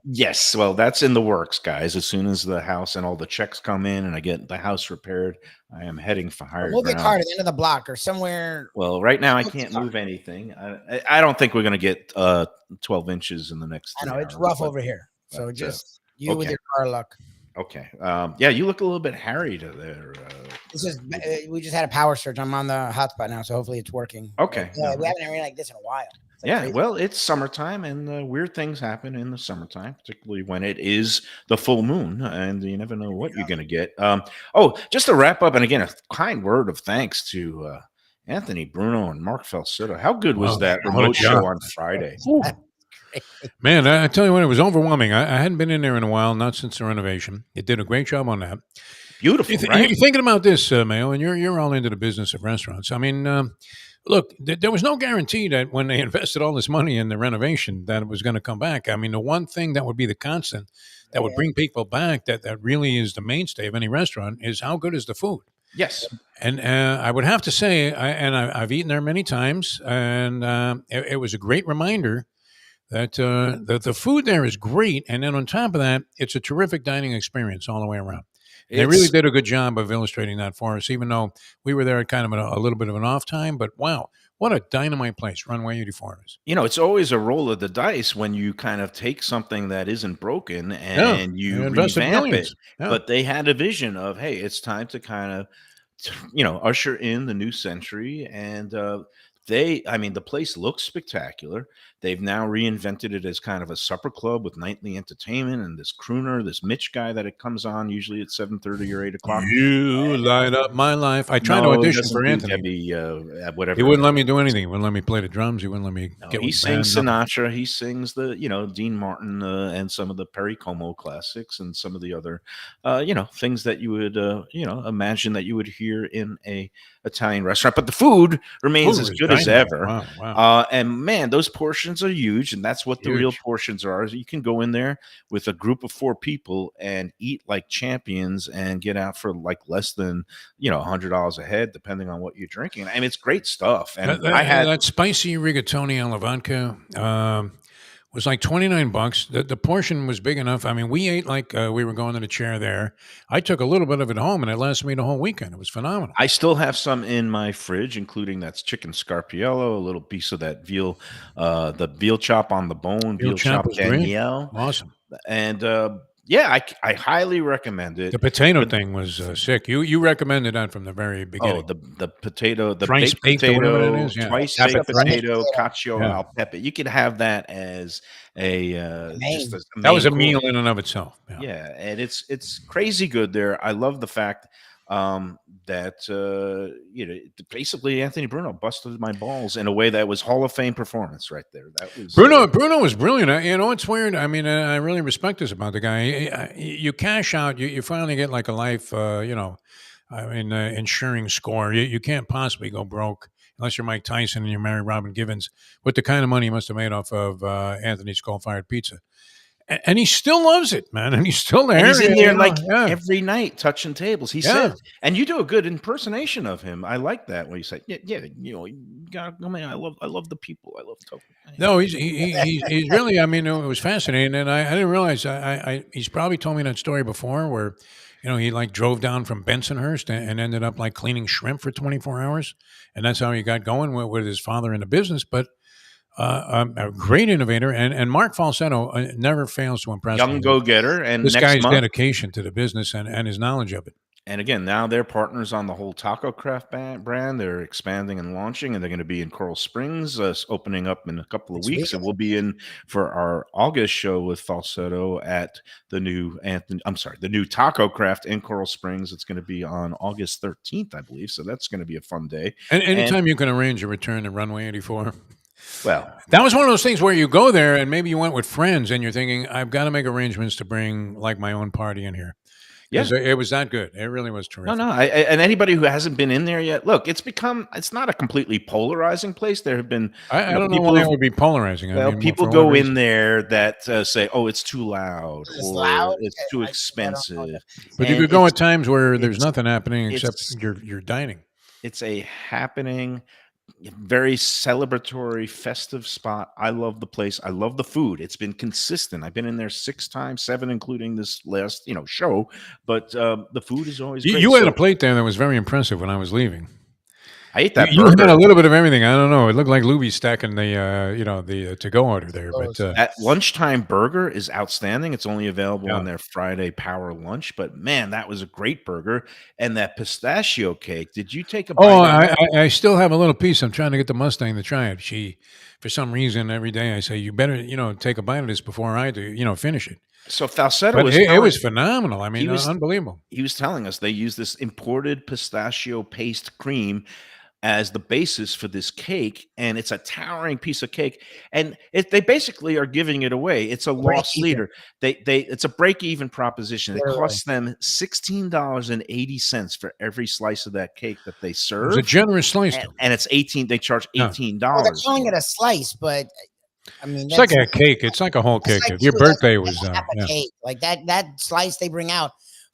Yes, well, that's in the works, guys. As soon as the house and all the checks come in and I get the house repaired, I am heading for higher We'll ground. get card at the end of the block or somewhere. Well, right now I can't move anything. I don't think we're going to get 12 inches in the next. I know 3 it's hours, rough but- over here. So but, just you with okay. your car luck. Okay. Yeah, you look a little bit harried there. This is we just had a power surge. I'm on the hotspot now, so hopefully it's working. Okay. Yeah, we haven't had rain like this in a while. It's like Yeah, crazy. well, it's summertime, and weird things happen in the summertime, particularly when it is the full moon, and you never know what you're going to get. Just to wrap up, and again, a kind word of thanks to Anthony Bruno and Mark Falsetta. How good was Wow, that what a remote show job. on Friday? Man, I tell you what, it was overwhelming. I hadn't been in there in a while, not since the renovation. It did a great job on that. Beautiful, You're right? thinking about this, Mayo, and you're all into the business of restaurants. I mean, look, there was no guarantee that when they invested all this money in the renovation that it was going to come back. I mean, the one thing that would be the constant that would bring people back, that really is the mainstay of any restaurant, is how good is the food. Yes. And I would have to say, I've eaten there many times, and it was a great reminder that the food there is great. And then on top of that, it's a terrific dining experience all the way around. They really did a good job of illustrating that for us, even though we were there at kind of a little bit of an off time. But wow, what a dynamite place, Runway 84 is. You know, it's always a roll of the dice when you kind of take something that isn't broken and you invested revamp it. millions. Yeah. But they had a vision of, hey, it's time to kind of, usher in the new century. And the place looks spectacular. They've now reinvented it as kind of a supper club with nightly entertainment and this crooner, this Mitch guy that it comes on usually at 7:30 or 8 o'clock. You light up my life. I tried to No, he audition doesn't for do Anthony. Debbie, whatever. He wouldn't let me do anything. He wouldn't let me play the drums. He wouldn't let me No, get he with the band. sings nothing. Sinatra. He sings the, Dean Martin and some of the Perry Como classics and some of the other, things that you would, imagine that you would hear in a Italian restaurant. But the food remains Ooh, as it's good as dynamite. ever. Wow. And man, those portions are huge, and that's what the real Huge. portions are. Is you can go in there with a group of 4 people and eat like champions and get out for like less than $100 a head, depending on what you're drinking. I mean, it's great stuff. And I had that spicy rigatoni alla vodka was like $29. The portion was big enough. I mean, we ate like we were going to the chair there. I took a little bit of it home, and it lasted me the whole weekend. It was phenomenal. I still have some in my fridge, including that's chicken scarpiello, a little piece of that veal, the veal chop on the bone, veal chop was great. Danielle, Awesome. and I highly recommend it. The potato thing was sick. You recommended that from the very beginning. Oh, the potato, the Thrice baked baked or whatever potato, that is, yeah. twice Pepe baked thrice. potato, cacio Yeah. al pepe. You can have that as a just a That was a main meal course. in and of itself. Yeah. Yeah, and it's crazy good there. I love the fact that basically Anthony Bruno busted my balls in a way that was Hall of Fame performance right there. That was Bruno was brilliant. It's weird. I mean, I really respect this about the guy. You cash out, you finally get like a life, insuring score. You can't possibly go broke unless you're Mike Tyson and you marry Robin Givens with the kind of money he must have made off of Anthony's Coal-Fired Pizza. And he still loves it, man. And he's still there. And he's in there yeah. every night touching tables. He said, and you do a good impersonation of him. I like that when you say, you gotta come in. I love the people. I love Toby. No, he's really. I mean, it was fascinating, and I didn't realize. He's probably told me that story before, where he like drove down from Bensonhurst and ended up like cleaning shrimp for 24 hours, and that's how he got going with his father in the business. But a great innovator, and Mark Falsetto never fails to impress Young me. go-getter, and This next guy's month, dedication to the business and his knowledge of it. and again, now they're partners on the whole Taco Craft brand. They're expanding and launching, and they're going to be in Coral Springs, opening up in a couple of weeks, and we'll be in for our August show with Falsetto at the new Taco Craft in Coral Springs. It's going to be on August 13th, I believe. So that's going to be a fun day. And anytime you can arrange a return to Runway 84. Well, that was one of those things where you go there and maybe you went with friends and you're thinking, I've got to make arrangements to bring like my own party in here. Yeah, it was that good. It really was terrific. No. And anybody who hasn't been in there yet, look, it's not a completely polarizing place. There have been, I don't know why it would be polarizing. Well, people go in there that say, "Oh, it's too loud," or "It's too expensive." But you could go at times where there's nothing happening except you're dining. It's a happening, very celebratory, festive spot. I love the place. I love the food. It's been consistent. I've been in there 6 times, 7 including this last show. But the food is always great. You had a plate there that was very impressive when I was leaving. I ate that. You had a little bit of everything. I don't know. It looked like Lubie stacking the to-go order there. But that lunchtime burger is outstanding. It's only available on their Friday power lunch. But man, that was a great burger. And that pistachio cake. Did you take a bite? Oh, I still have a little piece. I'm trying to get the Mustang to try it. She, for some reason, every day I say, you better take a bite of this before I do. Finish it. So Falsetto it was phenomenal. I mean, unbelievable. He was telling us they use this imported pistachio paste cream as the basis for this cake, and it's a towering piece of cake, and they basically are giving it away. It's a loss leader. It's a break-even proposition. It costs them $16.80 for every slice of that cake that they serve. It's a generous slice, and it's $18. They charge $18. Well, they're calling it a slice, but I mean, it's like a cake. It's like a whole cake. Like if your birthday was cake, like that slice they bring out,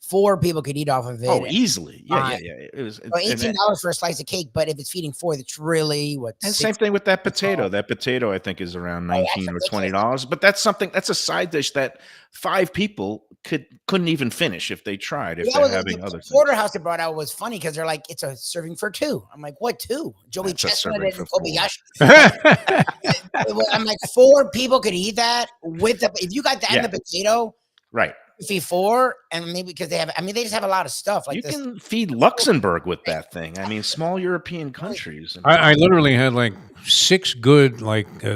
4 people could eat off of it. Oh, easily. Yeah. It was $18 for a slice of cake, but if it's feeding 4, that's really what. And same thing with that potato. That potato, I think, is around $19 or $20. But that's a side dish that 5 people couldn't even finish if they tried. If they're having other things. The porterhouse they brought out was funny because they're like, it's a serving for 2. I'm like, what 2? Joey Chestnut and Kobayashi. I'm like, 4 people could eat that with if you got that and the potato. Right. feed 4, and maybe because they have, I mean, they just have a lot of stuff like You this. can feed Luxembourg with that thing. I mean, small European countries. I literally had like 6 good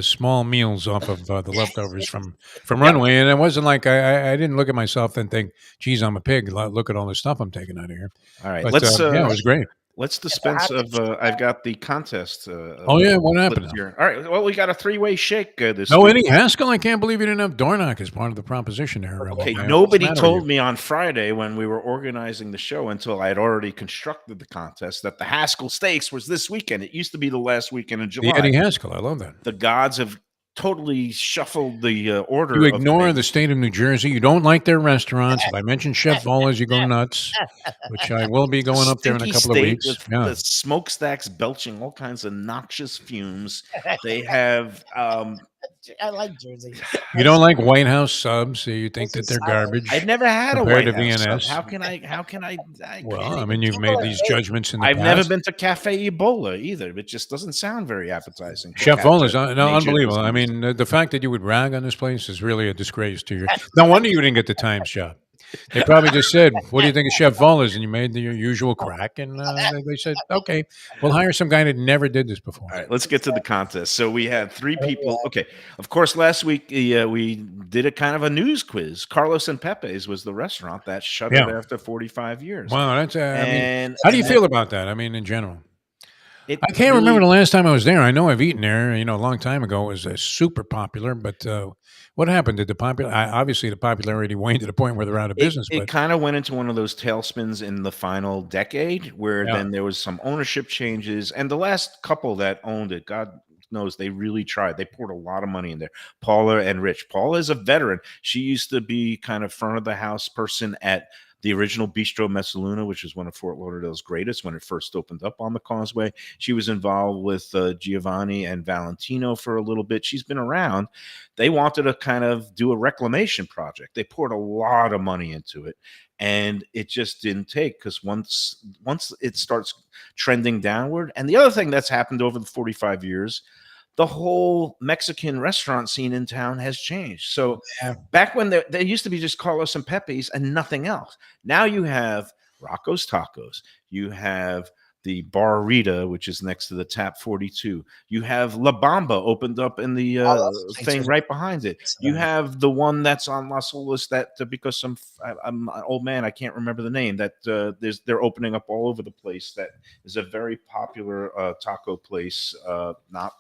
small meals off of the leftovers from Runway, and it wasn't like I didn't look at myself and think, "Geez, I'm a pig. Look at all the stuff I'm taking out of here." All right, But let's yeah, it was great. let's dispense of. I've got the contest. Oh yeah, what happened? Here. All right. Well, we got a 3-way shake this No, week. Eddie Haskell. I can't believe you didn't have door knock as part of the proposition there. Okay, What's nobody the matter with told you? me on Friday when we were organizing the show until I had already constructed the contest that the Haskell Steaks was this weekend. It used to be the last weekend in The July. Eddie Haskell. I love that. The gods have totally shuffled the order. You of ignore things. the state of New Jersey. You don't like their restaurants. If I mention Chef Volla's, you go nuts, which I will be going up there in a Stinky couple of state weeks. with Yeah. the smokestacks belching all kinds of noxious fumes. They have I like Jersey. You don't like White House subs, so you think that they're garbage. I've never had a compared White to House sub. VNS. How can I Well, can't I even- mean, you've made these judgments in the I've past. never been to Cafe Ebola either. It just doesn't sound very appetizing. Chef Volla's no, Major unbelievable. I cuisines. mean, the fact that you would rag on this place is really a disgrace to you. No wonder you didn't get the Times job. They probably just said, "What do you think of Chef Volla's?" And you made the usual crack, and they said, "Okay, we'll hire some guy that never did this before." All right, let's get to the contest. So we had 3 people. Okay, of course, last week we did a kind of a news quiz. Carlos and Pepe's was the restaurant that shuttered Yeah. after 45 years. Wow, that's. I mean, And how do you feel about that? I mean, in general. It I can't remember the last time I was there. I know I've eaten there. You know, a long time ago. It was super popular. But what happened? Did obviously the popularity waned to the point where they're out of business? It But kind of went into one of those tailspins in the final decade where Yeah. then there was some ownership changes. And the last couple that owned it, God knows they really tried. They poured a lot of money in there. Paula and Rich. Paula is a veteran. She used to be kind of front of the house person at the original Bistro Messaluna, which is one of Fort Lauderdale's greatest when it first opened up on the Causeway. She was involved with Giovanni and Valentino for a little bit. She's been around. They wanted to kind of do a reclamation project. They poured a lot of money into it, and it just didn't take because once it starts trending downward. And the other thing that's happened over the 45 years, the whole Mexican restaurant scene in town has changed. So back when there used to be just Carlos and Pepe's and nothing else. Now you have Rocco's Tacos. You have the Bar Rita, which is next to the Tap 42. You have La Bamba opened up in the thing right behind it. You have the one that's on Las Olas that because I'm an old man, I can't remember the name, that they're opening up all over the place. That is a very popular taco place, not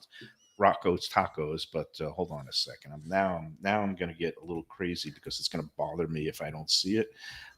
Rocco's Tacos, but hold on a second. I'm going to get a little crazy because it's going to bother me if I don't see it.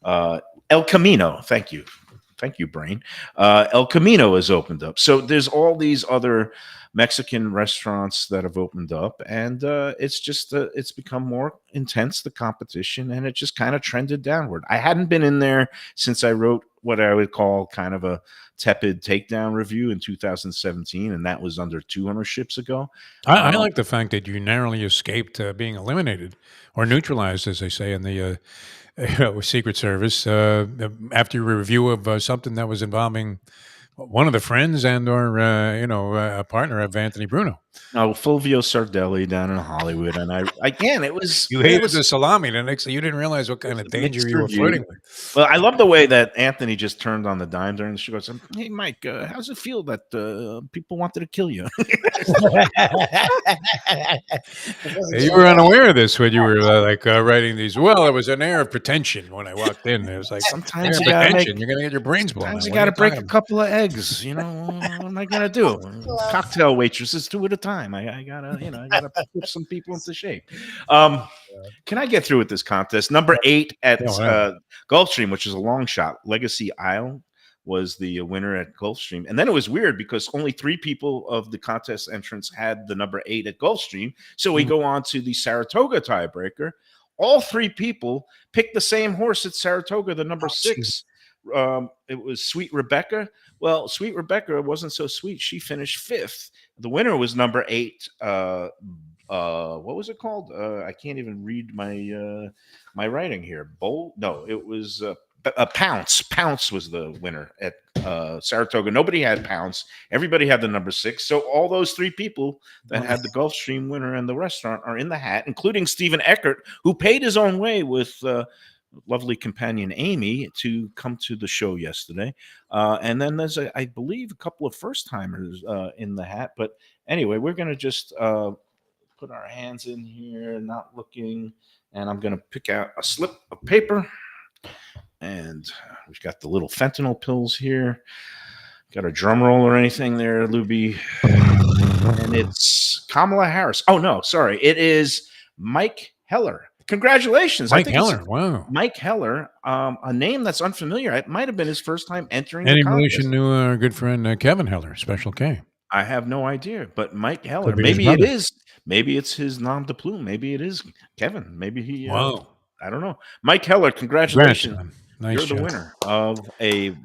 El Camino. Thank you, brain. El Camino has opened up. So there's all these other Mexican restaurants that have opened up, and it's just it's become more intense, the competition, and it just kind of trended downward. I hadn't been in there since I wrote what I would call kind of a tepid takedown review in 2017, and that was under 2 ownerships ago. I like the fact that you narrowly escaped being eliminated or neutralized, as they say in the Secret Service, after your review of something that was involving one of the friends and or a partner of Anthony Bruno. No, Fulvio Sardelli down in Hollywood, and it was You hated the salami. The next thing you didn't realize what kind of danger you were review. flirting with. Well, I love the way that Anthony just turned on the dime during the show. Goes, "Hey, Mike, how's it feel that people wanted to kill you?" You were unaware of this when you were writing these. Well, there was an air of pretension when I walked in. It was like Sometimes air you of gotta pretension. make- You're gonna get your brains blown. Sometimes out. you What got are to break talking a couple of eggs. You know, what am I gonna do? Cocktail waitresses 2 at a time. I gotta put some people into shape. Can I get through with this contest? Number 8 at Gulfstream, which is a long shot. Legacy Isle was the winner at Gulfstream, and then it was weird because only 3 people of the contest entrants had the number 8 at Gulfstream. So we go on to the Saratoga tiebreaker. All 3 people picked the same horse at Saratoga, the number 6. It was Sweet Rebecca. Well, Sweet Rebecca wasn't so sweet. She finished 5th. The winner was number 8. What was it called? I can't even read my my writing here. No, it was Pounce. Pounce was the winner at Saratoga. Nobody had Pounce. Everybody had the number 6. So all those 3 people that had the Gulfstream winner and the restaurant are in the hat, including Stephen Eckert, who paid his own way with lovely companion Amy to come to the show yesterday. And then there's, I believe, a couple of first timers in the hat. But anyway, we're going to just put our hands in here, not looking. And I'm going to pick out a slip of paper. And we've got the little fentanyl pills here. Got a drum roll or anything there, Lubie? And it's Kamala Harris. Oh, no, sorry. It is Mike Heller. Congratulations. Mike Heller. Wow. Mike Heller, a name that's unfamiliar. It might have been his first time entering Any the contest. relation to our good friend Kevin Heller, Special K? I have no idea, but Mike Heller. Could be his Maybe it brother. is. Maybe it's his nom de plume. Maybe it is Kevin. Maybe he. Wow. I don't know. Mike Heller, congratulations. Congrats, man. Nice You're the job. winner of a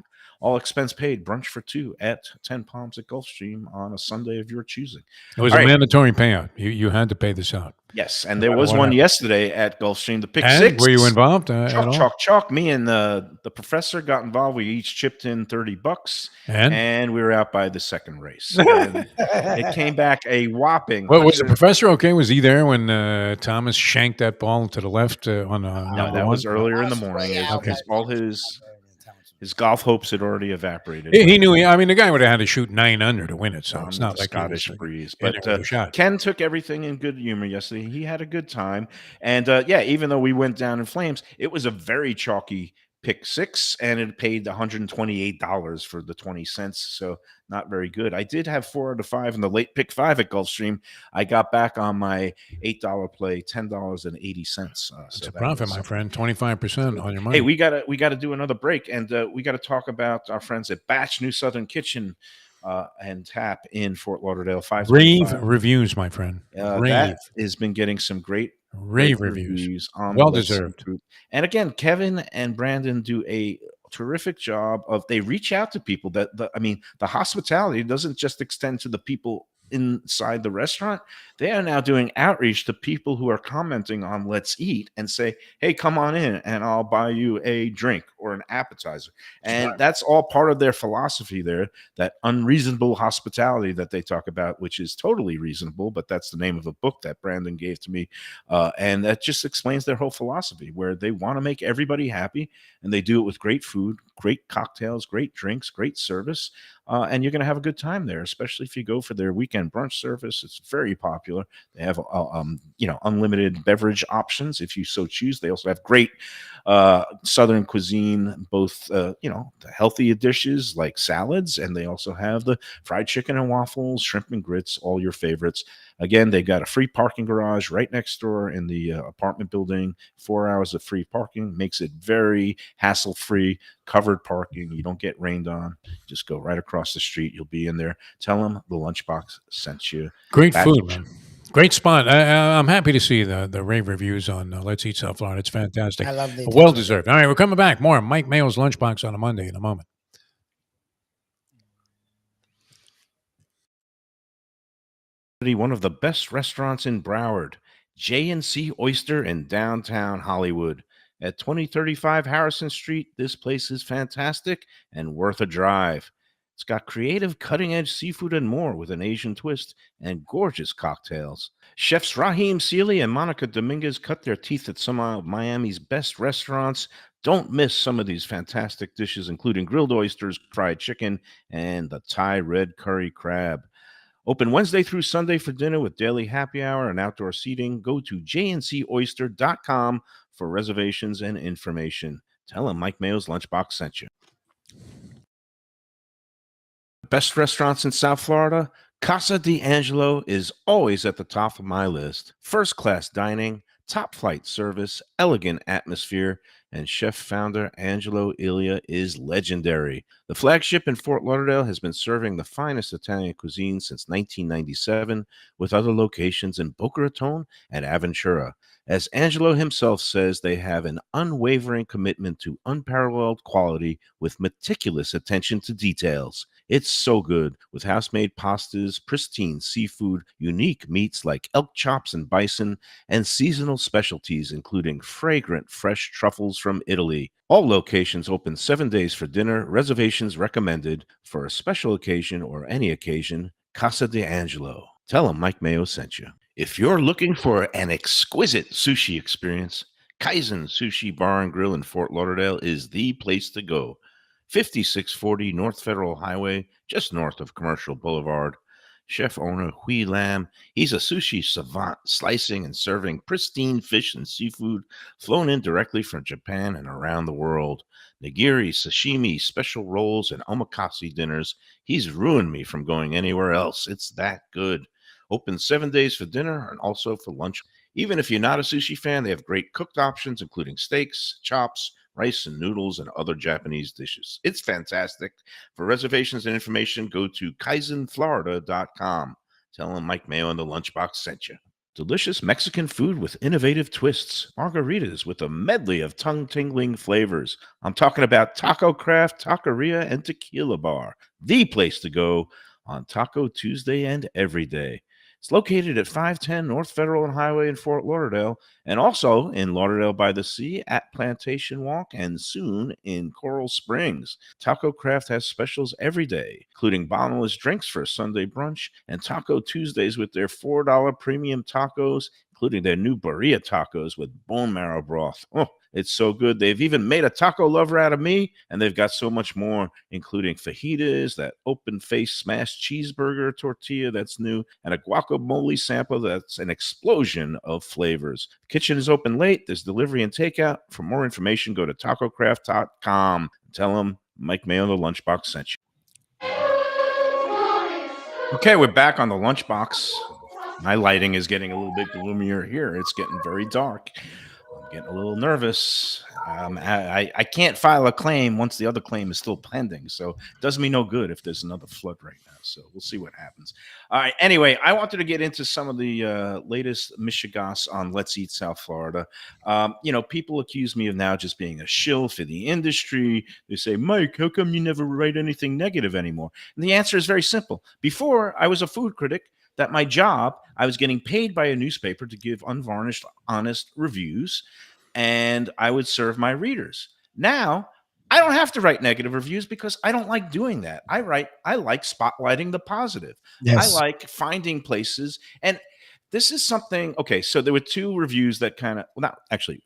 all expense paid brunch for two at 10 Palms at Gulfstream on a Sunday of your choosing. It was All a right. mandatory payout. You had to pay this out. Yes, and there What was one happened? yesterday at Gulfstream. The pick And six. were you involved at Chalk, all? chalk, chalk. Me and the professor got involved. We each chipped in $30, and we were out by the second race. And it came back a whopping. What was the professor okay? Was he there when Thomas shanked that ball to the left on No, number that one? was earlier in the morning. All his golf hopes had already evaporated. He knew. I mean, the guy would have had to shoot 9 under to win it, so it's not like Scottish he was breeze. in But there with a shot. Ken took everything in good humor yesterday. He had a good time, and yeah, even though we went down in flames, it was a very chalky pick six, and it paid $128 for the 20 cents. So not very good. I did have 4 out of 5 in the late pick 5 at Gulfstream. I got back on my $8 play, $10.80. It's a profit, my friend. 25% on your money. Hey, we gotta do another break, and we gotta talk about our friends at Batch New Southern Kitchen and Tap in Fort Lauderdale. Rave reviews, my friend. Rave that has been getting some great reviews. on Well the Let's deserved. Eat group. And again, Kevin and Brandon do a terrific job of they reach out to people that the hospitality doesn't just extend to the people inside the restaurant. They are now doing outreach to people who are commenting on Let's Eat and say, hey, come on in and I'll buy you a drink or an appetizer. And that's all part of their philosophy there, that unreasonable hospitality that they talk about, which is totally reasonable, but that's the name of a book that Brandon gave to me. And that just explains their whole philosophy, where they want to make everybody happy, and they do it with great food, great cocktails, great drinks, great service. And you're going to have a good time there, especially if you go for their weekend brunch service. It's very popular. They have, unlimited beverage options if you so choose. They also have great Southern cuisine, both, the healthy dishes like salads, and they also have the fried chicken and waffles, shrimp and grits, all your favorites. Again, they got a free parking garage right next door in the apartment building. 4 hours of free parking makes it very hassle-free, covered parking. You don't get rained on. Just go right across the street. You'll be in there. Tell them the Lunchbox sent you. Great food, man. Great spot. I'm happy to see the rave reviews on Let's Eat South Florida. It's fantastic. I love the well deserved. All right, we're coming back. More Mike Mayo's Lunchbox on a Monday in a moment. One of the best restaurants in Broward, J&C Oyster in downtown Hollywood. At 2035 Harrison Street, this place is fantastic and worth a drive. It's got creative, cutting-edge seafood and more with an Asian twist and gorgeous cocktails. Chefs Raheem Seeley and Monica Dominguez cut their teeth at some of Miami's best restaurants. Don't miss some of these fantastic dishes, including grilled oysters, fried chicken, and the Thai red curry crab. Open Wednesday through Sunday for dinner with daily happy hour and outdoor seating. Go to jncoyster.com for reservations and information. Tell them Mike Mayo's Lunchbox sent you. Best restaurants in South Florida? Casa D'Angelo is always at the top of my list. First-class dining, top-flight service, elegant atmosphere, and chef-founder Angelo Ilia is legendary. The flagship in Fort Lauderdale has been serving the finest Italian cuisine since 1997, with other locations in Boca Raton and Aventura. As Angelo himself says, they have an unwavering commitment to unparalleled quality with meticulous attention to details. It's so good, with house-made pastas, pristine seafood, unique meats like elk chops and bison, and seasonal specialties including fragrant fresh truffles from Italy. All locations open 7 days for dinner. Reservations recommended. For a special occasion or any occasion, Casa D'Angelo. Tell them Mike Mayo sent you. If you're looking for an exquisite sushi experience, Kaizen Sushi Bar and Grill in Fort Lauderdale is the place to go. 5640 North Federal Highway, just north of Commercial Boulevard. Chef owner Hui Lam, he's a sushi savant, slicing and serving pristine fish and seafood flown in directly from Japan and around the world. Nigiri, sashimi, special rolls, and omakase dinners. He's ruined me from going anywhere else. It's that good. Open 7 days for dinner and also for lunch. Even if you're not a sushi fan, they have great cooked options, including steaks, chops, rice and noodles, and other Japanese dishes. It's fantastic. For reservations and information, go to kaizenflorida.com. Tell them Mike Mayo and the Lunchbox sent you. Delicious Mexican food with innovative twists. Margaritas with a medley of tongue-tingling flavors. I'm talking about Taco Craft, Taqueria, and Tequila Bar. The place to go on Taco Tuesday and every day. It's located at 510 North Federal and Highway in Fort Lauderdale, and also in Lauderdale by the Sea at Plantation Walk, and soon in Coral Springs. Taco Craft has specials every day, including bottomless drinks for a Sunday brunch, and Taco Tuesdays with their $4 premium tacos, including their new birria tacos with bone marrow broth. Oh, it's so good. They've even made a taco lover out of me, and they've got so much more, including fajitas, that open-faced smashed cheeseburger tortilla that's new, and a guacamole sample that's an explosion of flavors. The kitchen is open late. There's delivery and takeout. For more information, go to tacocraft.com. Tell them Mike Mayo, the Lunchbox, sent you. Okay, we're back on the Lunchbox. My lighting is getting a little bit gloomier here. It's getting very dark. I'm getting a little nervous. I can't file a claim once the other claim is still pending. So it does me no good if there's another flood right now. So we'll see what happens. All right. Anyway, I wanted to get into some of the latest mishigas on Let's Eat South Florida. People accuse me of now just being a shill for the industry. They say, Mike, how come you never write anything negative anymore? And the answer is very simple. Before, I was a food critic. That my job, I was getting paid by a newspaper to give unvarnished, honest reviews, and I would serve my readers. Now, I don't have to write negative reviews because I don't like doing that. I like spotlighting the positive. Yes. I like finding places. And this is something, okay, so there were two reviews that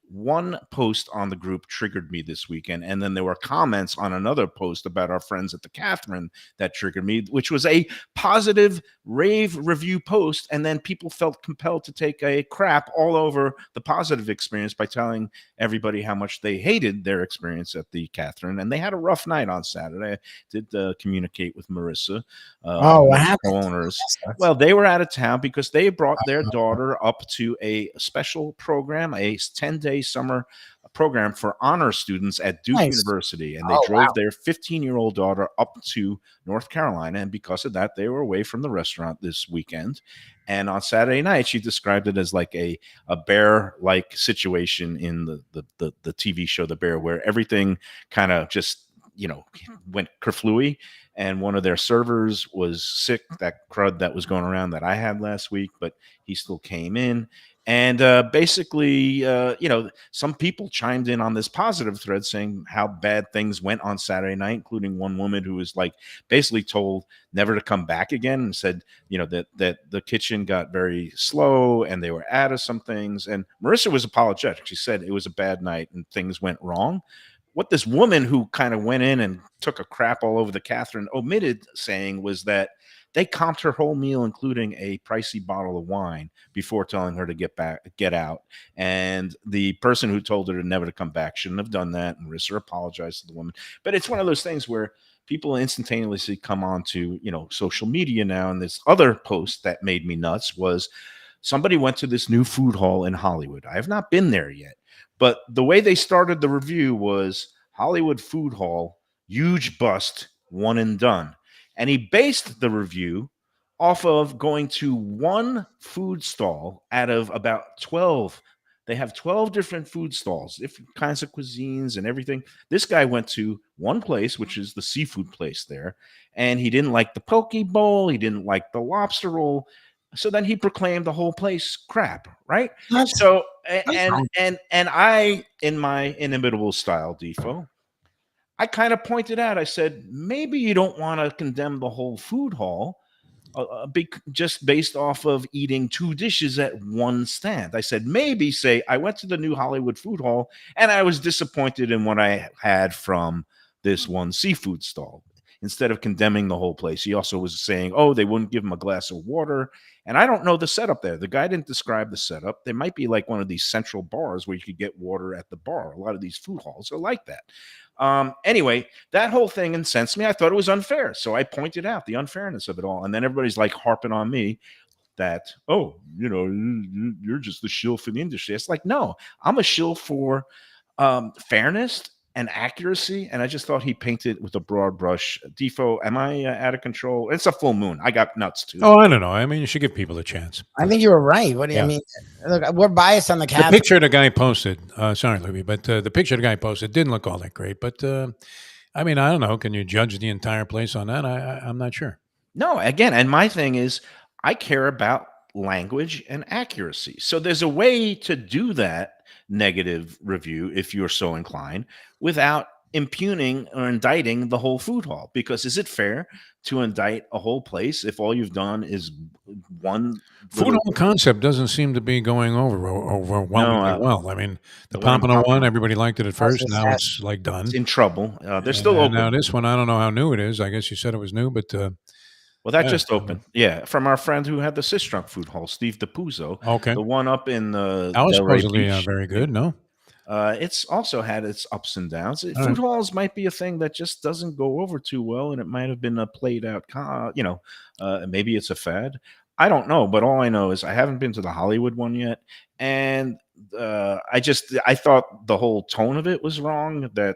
one post on the group triggered me this weekend, and then there were comments on another post about our friends at the Catherine that triggered me, which was a positive rave review post, and then people felt compelled to take a crap all over the positive experience by telling everybody how much they hated their experience at the Catherine, and they had a rough night on Saturday. I did communicate with Marissa. What happened? Owners. Well, they were out of town because they brought their daughter up to a special program, a 10-day summer program for honor students at Duke University. And they drove their 15-year-old daughter up to North Carolina. And because of that, they were away from the restaurant this weekend. And on Saturday night, she described it as like a bear-like situation in the TV show The Bear, where everything kind of just went kerflooey, and one of their servers was sick, that crud that was going around that I had last week, but he still came in. And basically, some people chimed in on this positive thread saying how bad things went on Saturday night, including one woman who was like basically told never to come back again, and said, that the kitchen got very slow and they were out of some things. And Marissa was apologetic. She said it was a bad night and things went wrong. What this woman who kind of went in and took a crap all over the Catherine omitted saying was that they comped her whole meal, including a pricey bottle of wine, before telling her to get out. And the person who told her never to come back shouldn't have done that. And Marissa apologized to the woman. But it's one of those things where people instantaneously come on to, social media now. And this other post that made me nuts was somebody went to this new food hall in Hollywood. I have not been there yet. But the way they started the review was Hollywood Food Hall, huge bust, one and done. And he based the review off of going to one food stall out of about 12. They have 12 different food stalls, different kinds of cuisines and everything. This guy went to one place, which is the seafood place there, and he didn't like the poke bowl. He didn't like the lobster roll. So then he proclaimed the whole place crap, right? So and I, in my inimitable style, Defo, I kind of pointed out, I said, maybe you don't want to condemn the whole food hall. just based off of eating 2 dishes at one stand. I said, maybe say I went to the new Hollywood food hall and I was disappointed in what I had from this one seafood stall. Instead of condemning the whole place, he also was saying, oh, they wouldn't give him a glass of water. And I don't know the setup there. The guy didn't describe the setup. There might be like one of these central bars where you could get water at the bar. A lot of these food halls are like that. Anyway, that whole thing incensed me. I thought it was unfair. So I pointed out the unfairness of it all. And then everybody's like harping on me that, oh, you're just the shill for the industry. It's like, no, I'm a shill for fairness and accuracy. And I just thought he painted with a broad brush. Defo, am I out of control? It's a full moon. I got nuts too. Oh, I don't know. I mean, you should give people a chance. I think you were right. What do you mean? Look, we're biased on the The Cavs. picture the guy posted, sorry, Lubie, but the picture the guy posted didn't look all that great. But I mean, I don't know. Can you judge the entire place on that? I'm not sure. No, again, and my thing is I care about language and accuracy. So there's a way to do that negative review if you're so inclined without impugning or indicting the whole food hall. Because is it fair to indict a whole place if all you've done is one Food hall concept doesn't seem to be going overwhelmingly well. I mean, the Pompano one, everybody liked it at first. Now it's like done. It's in trouble. They're still open. Now this one, I don't know how new it is. I guess you said it was new, but well, that just opened. Yeah, from our friend who had the Sistrunk food hall, Steve DePuzzo. Okay. The one up in the that was supposedly very good, no? It's also had its ups and downs. Food halls might be a thing that just doesn't go over too well, and it might have been a played out, maybe it's a fad. I don't know, but all I know is I haven't been to the Hollywood one yet, and I thought the whole tone of it was wrong. That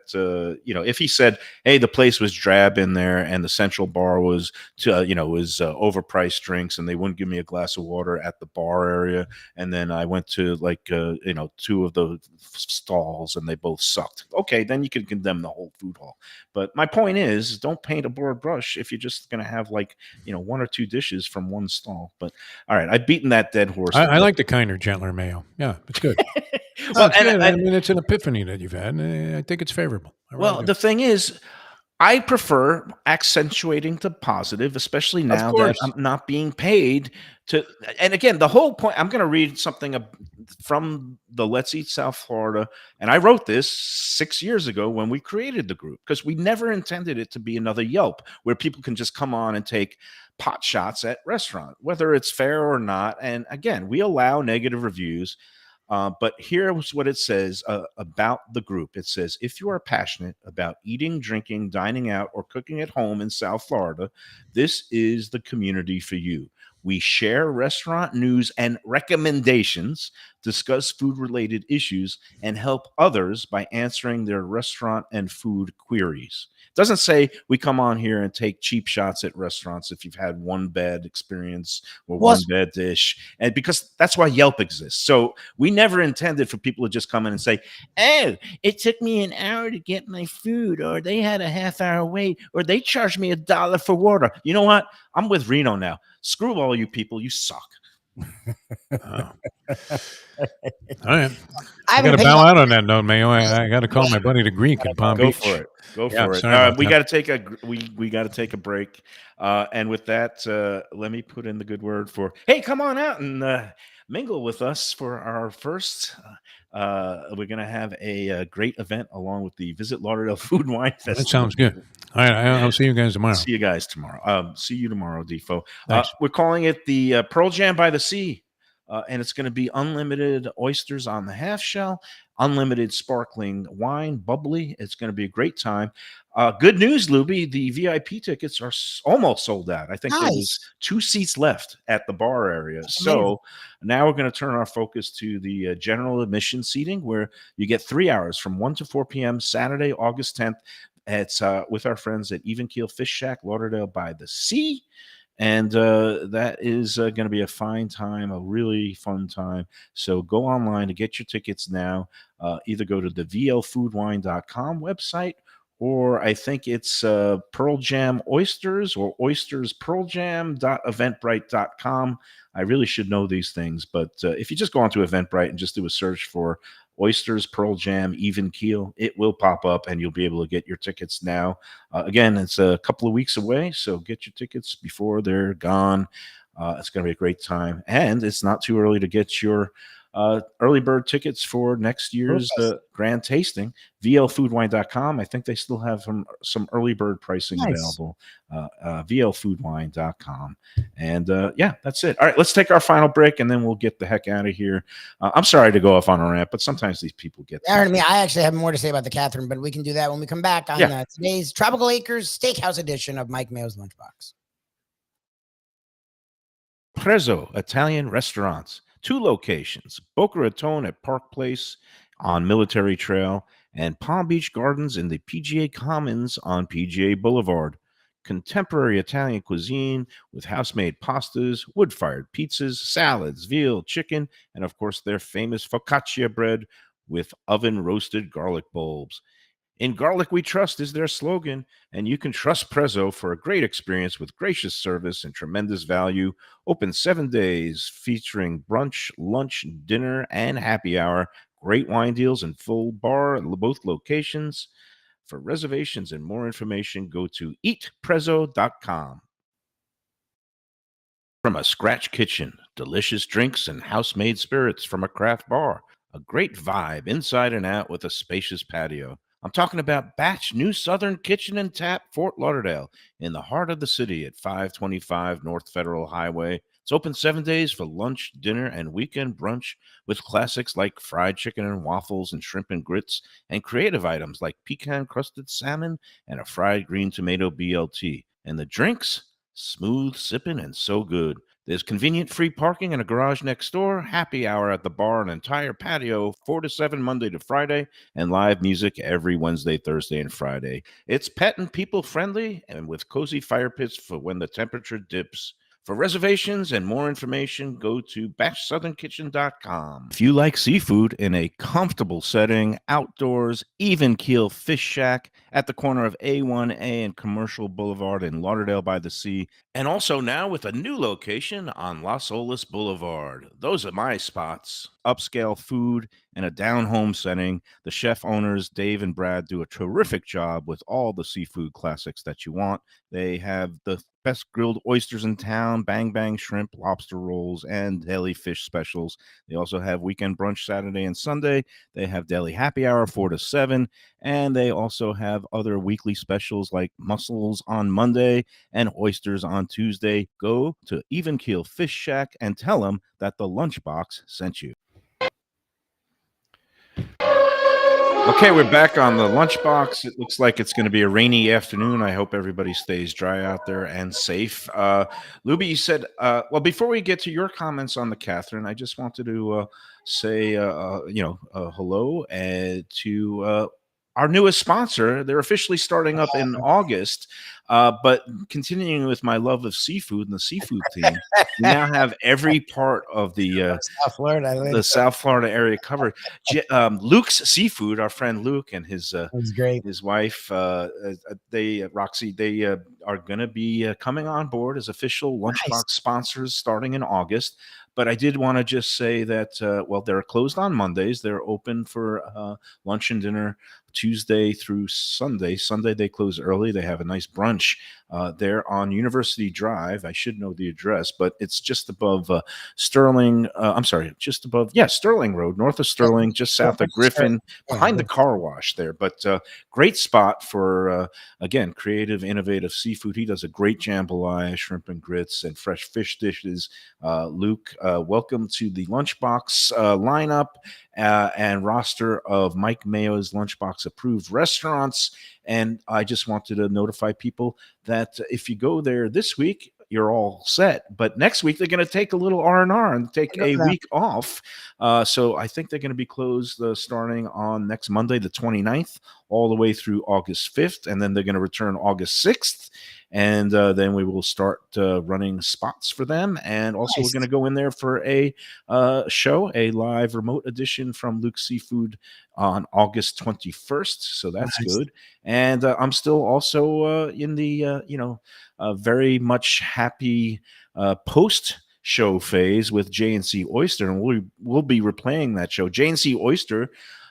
if he said, "Hey, the place was drab in there, and the central bar was overpriced drinks, and they wouldn't give me a glass of water at the bar area," and then I went to 2 of the stalls, and they both sucked. Okay, then you can condemn the whole food hall. But my point is, don't paint a broad brush if you're just going to have 1 or 2 dishes from one stall. But all right, I've beaten that dead horse. I like the kinder, gentler Mayo. Yeah, it's good. Well, I mean, it's an epiphany that you've had. And I think it's favorable. The thing is, I prefer accentuating the positive, especially now that I'm not being paid to. And again, the whole point, I'm going to read something from the Let's Eat South Florida. And I wrote this 6 years ago when we created the group, because we never intended it to be another Yelp where people can just come on and take pot shots at restaurant, whether it's fair or not. And again, we allow negative reviews. But here's what it says about the group. It says, if you are passionate about eating, drinking, dining out, or cooking at home in South Florida, this is the community for you. We share restaurant news and recommendations, discuss food-related issues, and help others by answering their restaurant and food queries. It doesn't say we come on here and take cheap shots at restaurants if you've had one bad experience or one bad dish. And because that's why Yelp exists. So we never intended for people to just come in and say, oh, it took me an hour to get my food, or they had a half-hour wait, or they charged me $1 for water. You know what? I'm with Reno now. Screw all you people. You suck. All right. I got to bow out on that note, Mayo. I got to call my buddy the Greek in Palm Beach. Go for it. We got to take a break. And with that, let me put in the good word for, hey, come on out and mingle with us for our first. We're going to have a great event along with the Visit Lauderdale Food and Wine Festival. That sounds good. All right. I'll see you guys tomorrow. See you guys tomorrow. See you tomorrow, Defo. We're calling it the Pearl Jam by the Sea. And it's going to be unlimited oysters on the half shell, unlimited sparkling wine, bubbly. It's going to be a great time. Good news, Lubie. The VIP tickets are almost sold out. I think there's 2 seats left at the bar area. So now we're going to turn our focus to the general admission seating, where you get 3 hours from 1 to 4 p.m. Saturday, August 10th. It's with our friends at Even Keel Fish Shack, Lauderdale by the Sea. And that is going to be a fine time, a really fun time. So go online to get your tickets now. Either go to the vlfoodwine.com website, or I think it's Pearl Jam Oysters or oysterspearljam.eventbrite.com. I really should know these things, but if you just go onto Eventbrite and just do a search for oysters, pearl jam, even keel. It will pop up, and you'll be able to get your tickets now. Again, it's a couple of weeks away, so get your tickets before they're gone. It's going to be a great time, and it's not too early to get your early bird tickets for next year's grand tasting. VLFoodWine.com. I think they still have some early bird pricing available. VLFoodWine.com. And yeah, that's it. All right, let's take our final break, and then we'll get the heck out of here. I'm sorry to go off on a rant, but sometimes these people get. I actually have more to say about the Catherine, but we can do that when we come back on today's Tropical Acres Steakhouse edition of Mike Mayo's Lunchbox. Prezzo Italian Restaurants. 2 locations, Boca Raton at Park Place on Military Trail and Palm Beach Gardens in the PGA Commons on PGA Boulevard. Contemporary Italian cuisine with house-made pastas, wood-fired pizzas, salads, veal, chicken, and of course their famous focaccia bread with oven-roasted garlic bulbs. In Garlic We Trust is their slogan, and you can trust Prezzo for a great experience with gracious service and tremendous value. Open 7 days, featuring brunch, lunch, dinner, and happy hour. Great wine deals and full bar at both locations. For reservations and more information, go to eatprezzo.com. From a scratch kitchen, delicious drinks and house-made spirits from a craft bar. A great vibe inside and out with a spacious patio. I'm talking about Batch New Southern Kitchen and Tap, Fort Lauderdale, in the heart of the city at 525 North Federal Highway. It's open 7 days for lunch, dinner, and weekend brunch with classics like fried chicken and waffles and shrimp and grits, and creative items like pecan-crusted salmon and a fried green tomato BLT. And the drinks? Smooth sipping and so good. There's convenient free parking and a garage next door, happy hour at the bar, an entire patio, 4 to 7 Monday to Friday, and live music every Wednesday, Thursday, and Friday. It's pet and people friendly and with cozy fire pits for when the temperature dips. For reservations and more information, go to batchsouthernkitchen.com. If you like seafood in a comfortable setting, outdoors, even keel fish shack at the corner of A1A and Commercial Boulevard in Lauderdale by the Sea, and also now with a new location on Las Olas Boulevard. Those are my spots. Upscale food in a down-home setting. The chef owners, Dave and Brad, do a terrific job with all the seafood classics that you want. They have the best grilled oysters in town, bang bang shrimp, lobster rolls, and deli fish specials. They also have weekend brunch Saturday and Sunday. They have deli happy hour 4 to 7, and they also have other weekly specials like mussels on Monday and oysters on Tuesday. Go to Even Keel Fish Shack and tell them that the Lunchbox sent you. Okay, we're back on the Lunchbox. It looks like it's going to be a rainy afternoon. I hope everybody stays dry out there and safe. Lubie, you said, well, before we get to your comments on the Catherine, I just wanted to say, hello to our newest sponsor. They're officially starting up in August, but continuing with my love of seafood and the seafood team, we now have every part of the South Florida area covered. Luke's Seafood, our friend Luke and his wife, Roxy, they are going to be coming on board as official Lunchbox sponsors starting in August. But I did want to just say that, they're closed on Mondays. They're open for lunch and dinner Tuesday through Sunday. Sunday, they close early. They have a nice brunch there on University Drive. I should know the address, but it's just above Sterling. Sterling Road, north of Sterling, just south of Griffin, behind the car wash there. But great spot for, again, creative, innovative seafood. He does a great jambalaya, shrimp and grits, and fresh fish dishes. Luke, welcome to the Lunchbox lineup and roster of Mike Mayo's Lunchbox approved restaurants. And I just wanted to notify people that if you go there this week, you're all set. But next week, they're going to take a little R&R and take a week off. So I think they're going to be closed starting on next Monday, the 29th, all the way through August 5th. And then they're going to return August 6th. And then we will start running spots for them. And also we're going to go in there for a show, a live remote edition from Luke's Seafood on August 21st. So that's good. And I'm still also in the, very much happy post show phase with J&C Oyster, and we'll be replaying that show. J&C Oyster,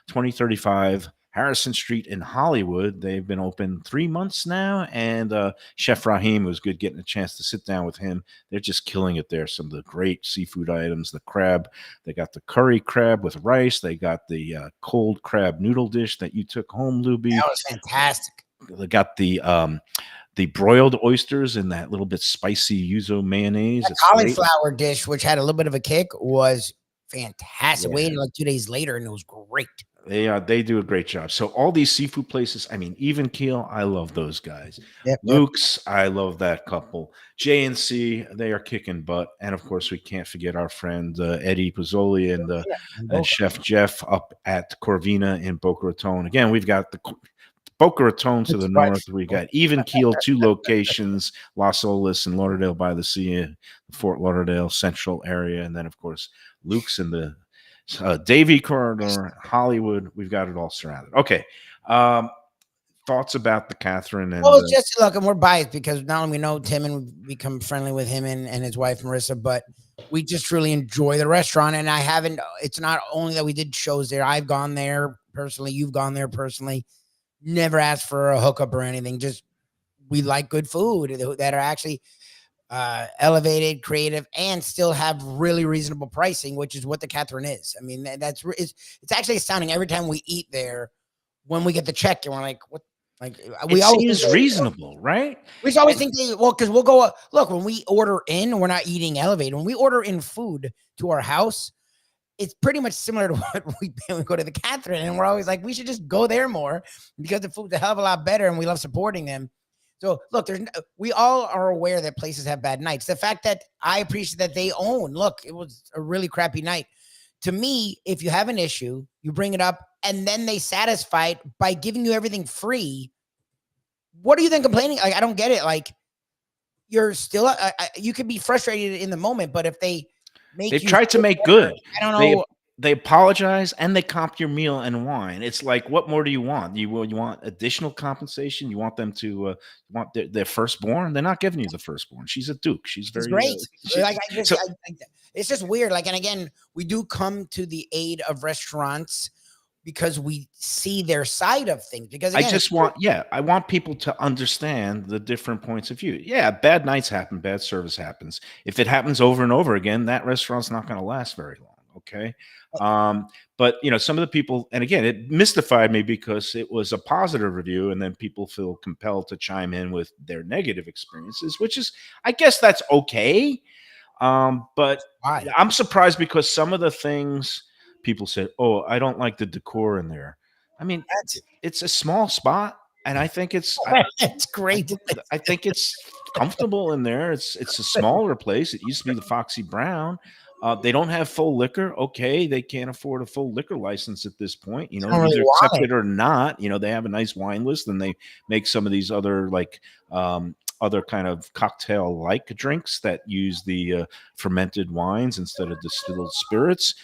2035 Harrison Street in Hollywood. They've been open 3 months now, and Chef Raheem, was good getting a chance to sit down with him. They're just killing it there. Some of the great seafood items, the crab. They got the curry crab with rice. They got the cold crab noodle dish that you took home, Lubie. That was fantastic. They got the broiled oysters in that little bit spicy yuzu mayonnaise. The cauliflower dish, which had a little bit of a kick, was fantastic. Yeah. Waited like 2 days later, and it was great. They do a great job. So all these seafood places, I mean, Even Keel, I love those guys. Yep. Luke's, I love that couple. J&C, they are kicking butt. And of course, we can't forget our friend Eddie Pozzoli and Chef Jeff up at Corvina in Boca Raton. Again, we've got the Boca Raton to the north. We got Even Keel, 2 locations, Las Olas and Lauderdale by the Sea, the Fort Lauderdale central area. And then, of course, Luke's in the Davie corridor, Hollywood. We've got it all surrounded. Okay. Thoughts about the Catherine? And well, it's just look, and we're biased because not only we know Tim and we've become friendly with him and his wife Marissa, but we just really enjoy the restaurant. And it's not only that we did shows there. I've gone there personally. You've gone there personally. Never asked for a hookup or anything. Just we like good food that are actually elevated, creative, and still have really reasonable pricing, which is what the Catherine is. I mean, it's actually astounding every time we eat there when we get the check and we're like, what? Like we it always seems reasonable, right? We always think, because we'll go look when we order in, we're not eating elevated. When we order in food to our house, it's pretty much similar to what we pay when we go to the Catherine, and we're always like, we should just go there more because the food's a hell of a lot better, and we love supporting them. So look, we all are aware that places have bad nights. The fact that I appreciate that they own, look, it was a really crappy night. To me, if you have an issue, you bring it up, and then they satisfy it by giving you everything free. What are you then complaining? Like, I don't get it. Like, you're still, you could be frustrated in the moment, but if they tried to make good. I don't know. They apologize and they comp your meal and wine. It's like, what more do you want? You want additional compensation? You want them to want their firstborn? They're not giving you the firstborn. She's a duke. She's very great. It's just weird. Like, and again, we do come to the aid of restaurants because we see their side of things. Because again, I want people to understand the different points of view. Yeah, bad nights happen, bad service happens. If it happens over and over again, that restaurant's not going to last very long. Okay. But some of the people, and again, it mystified me because it was a positive review, and then people feel compelled to chime in with their negative experiences, which is, I guess that's okay. But I'm surprised because some of the things people said, "Oh, I don't like the decor in there." I mean, it's a small spot, and I think it's great. I think it's comfortable in there. It's a smaller place. It used to be the Foxy Brown. They don't have full liquor. Okay, they can't afford a full liquor license at this point. Either accept it or not. They have a nice wine list, and they make some of these other other kind of cocktail-like drinks that use the fermented wines instead of distilled spirits.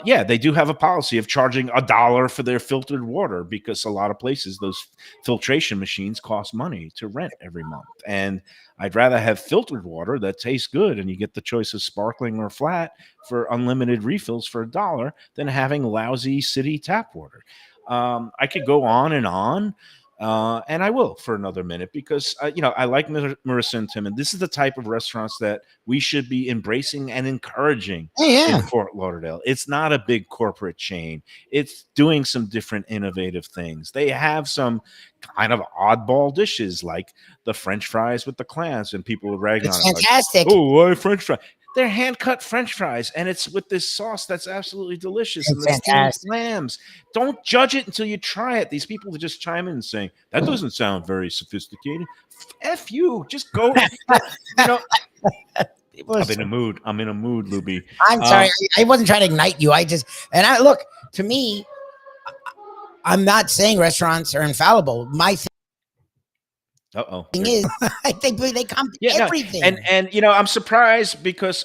They do have a policy of charging $1 for their filtered water because a lot of places, those filtration machines cost money to rent every month. And I'd rather have filtered water that tastes good and you get the choice of sparkling or flat for unlimited refills for $1 than having lousy city tap water. I could go on, and I will for another minute because, I like Marissa and Tim, and this is the type of restaurants that we should be embracing and encouraging in Fort Lauderdale. It's not a big corporate chain. It's doing some different innovative things. They have some kind of oddball dishes like the French fries with the clams, and people are ragging on it. Fantastic. Like, oh, why French fries? They're hand-cut French fries, and it's with this sauce that's absolutely delicious. And the steamed clams. Don't judge it until you try it. These people are just chiming in and saying, that doesn't sound very sophisticated. F you. Just go. I'm in a mood. Lubie. I'm sorry. I wasn't trying to ignite you. Look, to me, I'm not saying restaurants are infallible. My thing is, I think they come to everything. No. And I'm surprised because,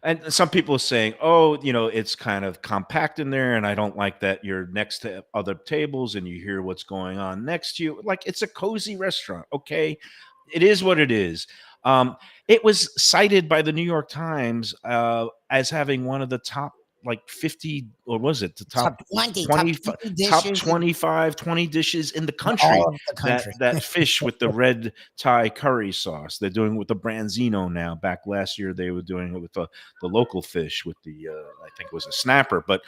and some people are saying, oh, it's kind of compact in there, and I don't like that you're next to other tables and you hear what's going on next to you. Like, it's a cozy restaurant, okay? It is what it is. It was cited by the New York Times as having one of the top like 50, or was it the top 20, 20, top 50 top dishes 25, 20 dishes in the in country? all of the country. That fish with the red Thai curry sauce. They're doing it with the branzino now. Back last year, they were doing it with the local fish with the I think it was a snapper, but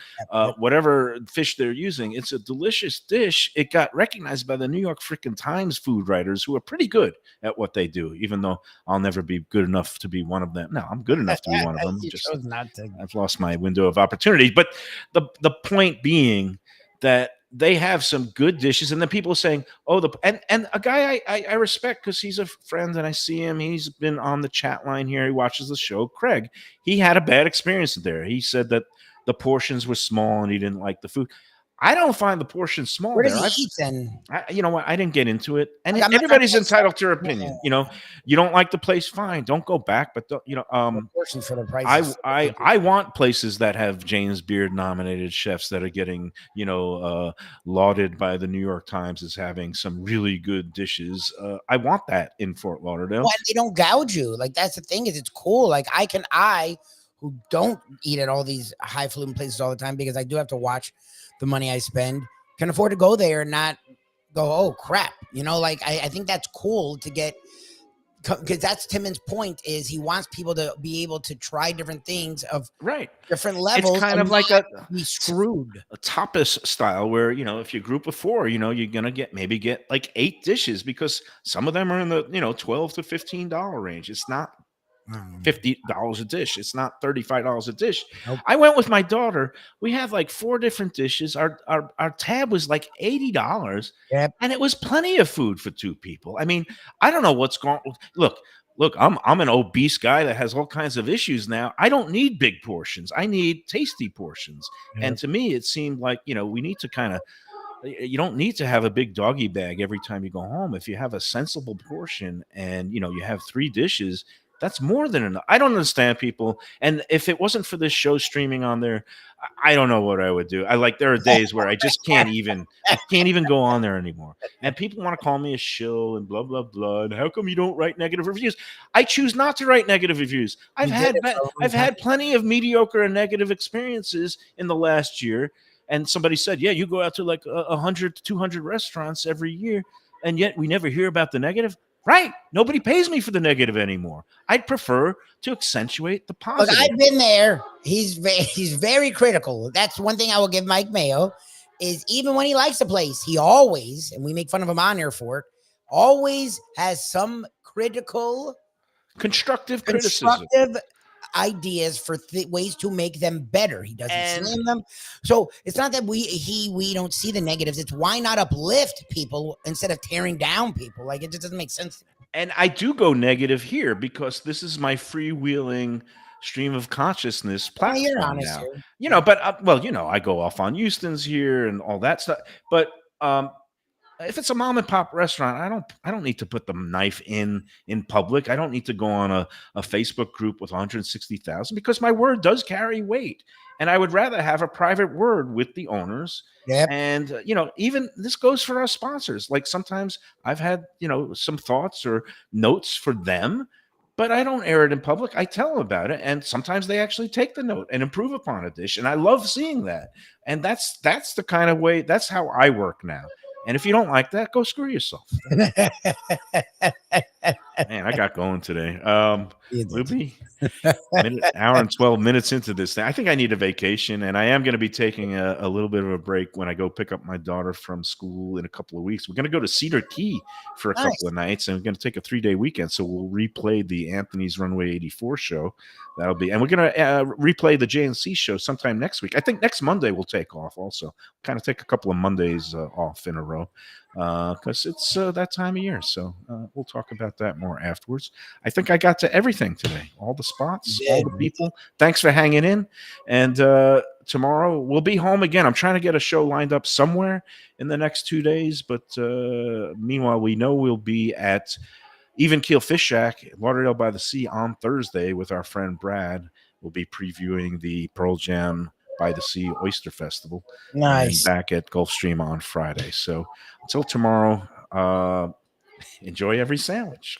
whatever fish they're using, it's a delicious dish. It got recognized by the New York freaking Times food writers, who are pretty good at what they do. Even though I'll never be good enough to be one of them. No, I'm good enough to be one of them. You Just chose not to. I've lost my window of opportunity. But the point being that they have some good dishes, and then people are saying, "Oh, and a guy I respect because he's a friend, and I see him. He's been on the chat line here. He watches the show. Craig, he had a bad experience there. He said that the portions were small and he didn't like the food. I don't find the portions small. Where there. does he eat then? You know what? I didn't get into it, and Like, I'm not everybody's trying to entitled to their opinion. You know, you don't like the place, fine, don't go back. But Portions for the prices. I want places that have James Beard nominated chefs that are getting lauded by the New York Times as having some really good dishes. I want that in Fort Lauderdale. Well, they don't gouge you. Like, that's the thing, is it's cool. Like, I who don't eat at all these highfalutin places all the time, because I do have to watch the money I spend, can afford to go there and not go, oh crap. Like, I think that's cool to get, because that's Timon's point, is he wants people to be able to try different things of different levels. It's kind of like a be screwed. A tapas style where, if you group of four, you're going to get like 8 dishes, because some of them are in the, $12 to $15 range. It's not $50 a dish. It's not $35 a dish. Nope. I went with my daughter. We had like 4 different dishes. Our tab was like $80. Yep. And it was plenty of food for 2 people. I mean, I don't know what's going. Look, I'm an obese guy that has all kinds of issues now. I don't need big portions. I need tasty portions. Yep. And to me, it seemed like, we need to kind of, you don't need to have a big doggy bag every time you go home. If you have a sensible portion and, you have 3 dishes, that's more than enough. I don't understand people. And if it wasn't for this show streaming on there, I don't know what I would do. There are days where I just can't even go on there anymore. And people want to call me a shill and blah, blah, blah. And how come you don't write negative reviews? I choose not to write negative reviews. I've had plenty of mediocre and negative experiences in the last year. And somebody said, yeah, you go out to like 100 to 200 restaurants every year, and yet we never hear about the negative. Right. Nobody pays me for the negative anymore. I'd prefer to accentuate the positive. Look, I've been there. He's very critical. That's one thing I will give Mike Mayo, is even when he likes a place, he always, and we make fun of him on here for it, always has some constructive criticism. Ideas for ways to make them better. He doesn't slam them. So it's not that we don't see the negatives. It's why not uplift people instead of tearing down people? Like, it just doesn't make sense. And I do go negative here because this is my freewheeling stream of consciousness platform you're honest now. Here. But I go off on Houston's here and all that stuff. But if it's a mom and pop restaurant, I don't need to put the knife in public. I don't need to go on a Facebook group with 160,000, because my word does carry weight. And I would rather have a private word with the owners. Yep. And, even this goes for our sponsors. Like, sometimes I've had, some thoughts or notes for them, but I don't air it in public. I tell them about it. And sometimes they actually take the note and improve upon a dish. And I love seeing that. And that's the kind of way, that's how I work now. And if you don't like that, go screw yourself. Man, I got going today. Lubie, hour and 12 minutes into this thing. I think I need a vacation, and I am going to be taking a little bit of a break when I go pick up my daughter from school in a couple of weeks. We're going to go to Cedar Key for a couple of nights, and we're going to take a 3-day weekend. So we'll replay the Anthony's Runway 84 show. And we're going to replay the JNC show sometime next week. I think next Monday we'll take off also. Kind of take a couple of Mondays off in a row, because it's that time of year. So we'll talk about that more afterwards. I think I got to everything today. All the spots, all the people. Thanks for hanging in. And tomorrow we'll be home again. I'm trying to get a show lined up somewhere in the next 2 days. But meanwhile, we know we'll be at Even Keel Fish Shack, Lauderdale by the Sea, on Thursday with our friend Brad. We'll be previewing the Pearl Jam by the Sea Oyster Festival. Nice. And back at Gulfstream on Friday. So until tomorrow, enjoy every sandwich.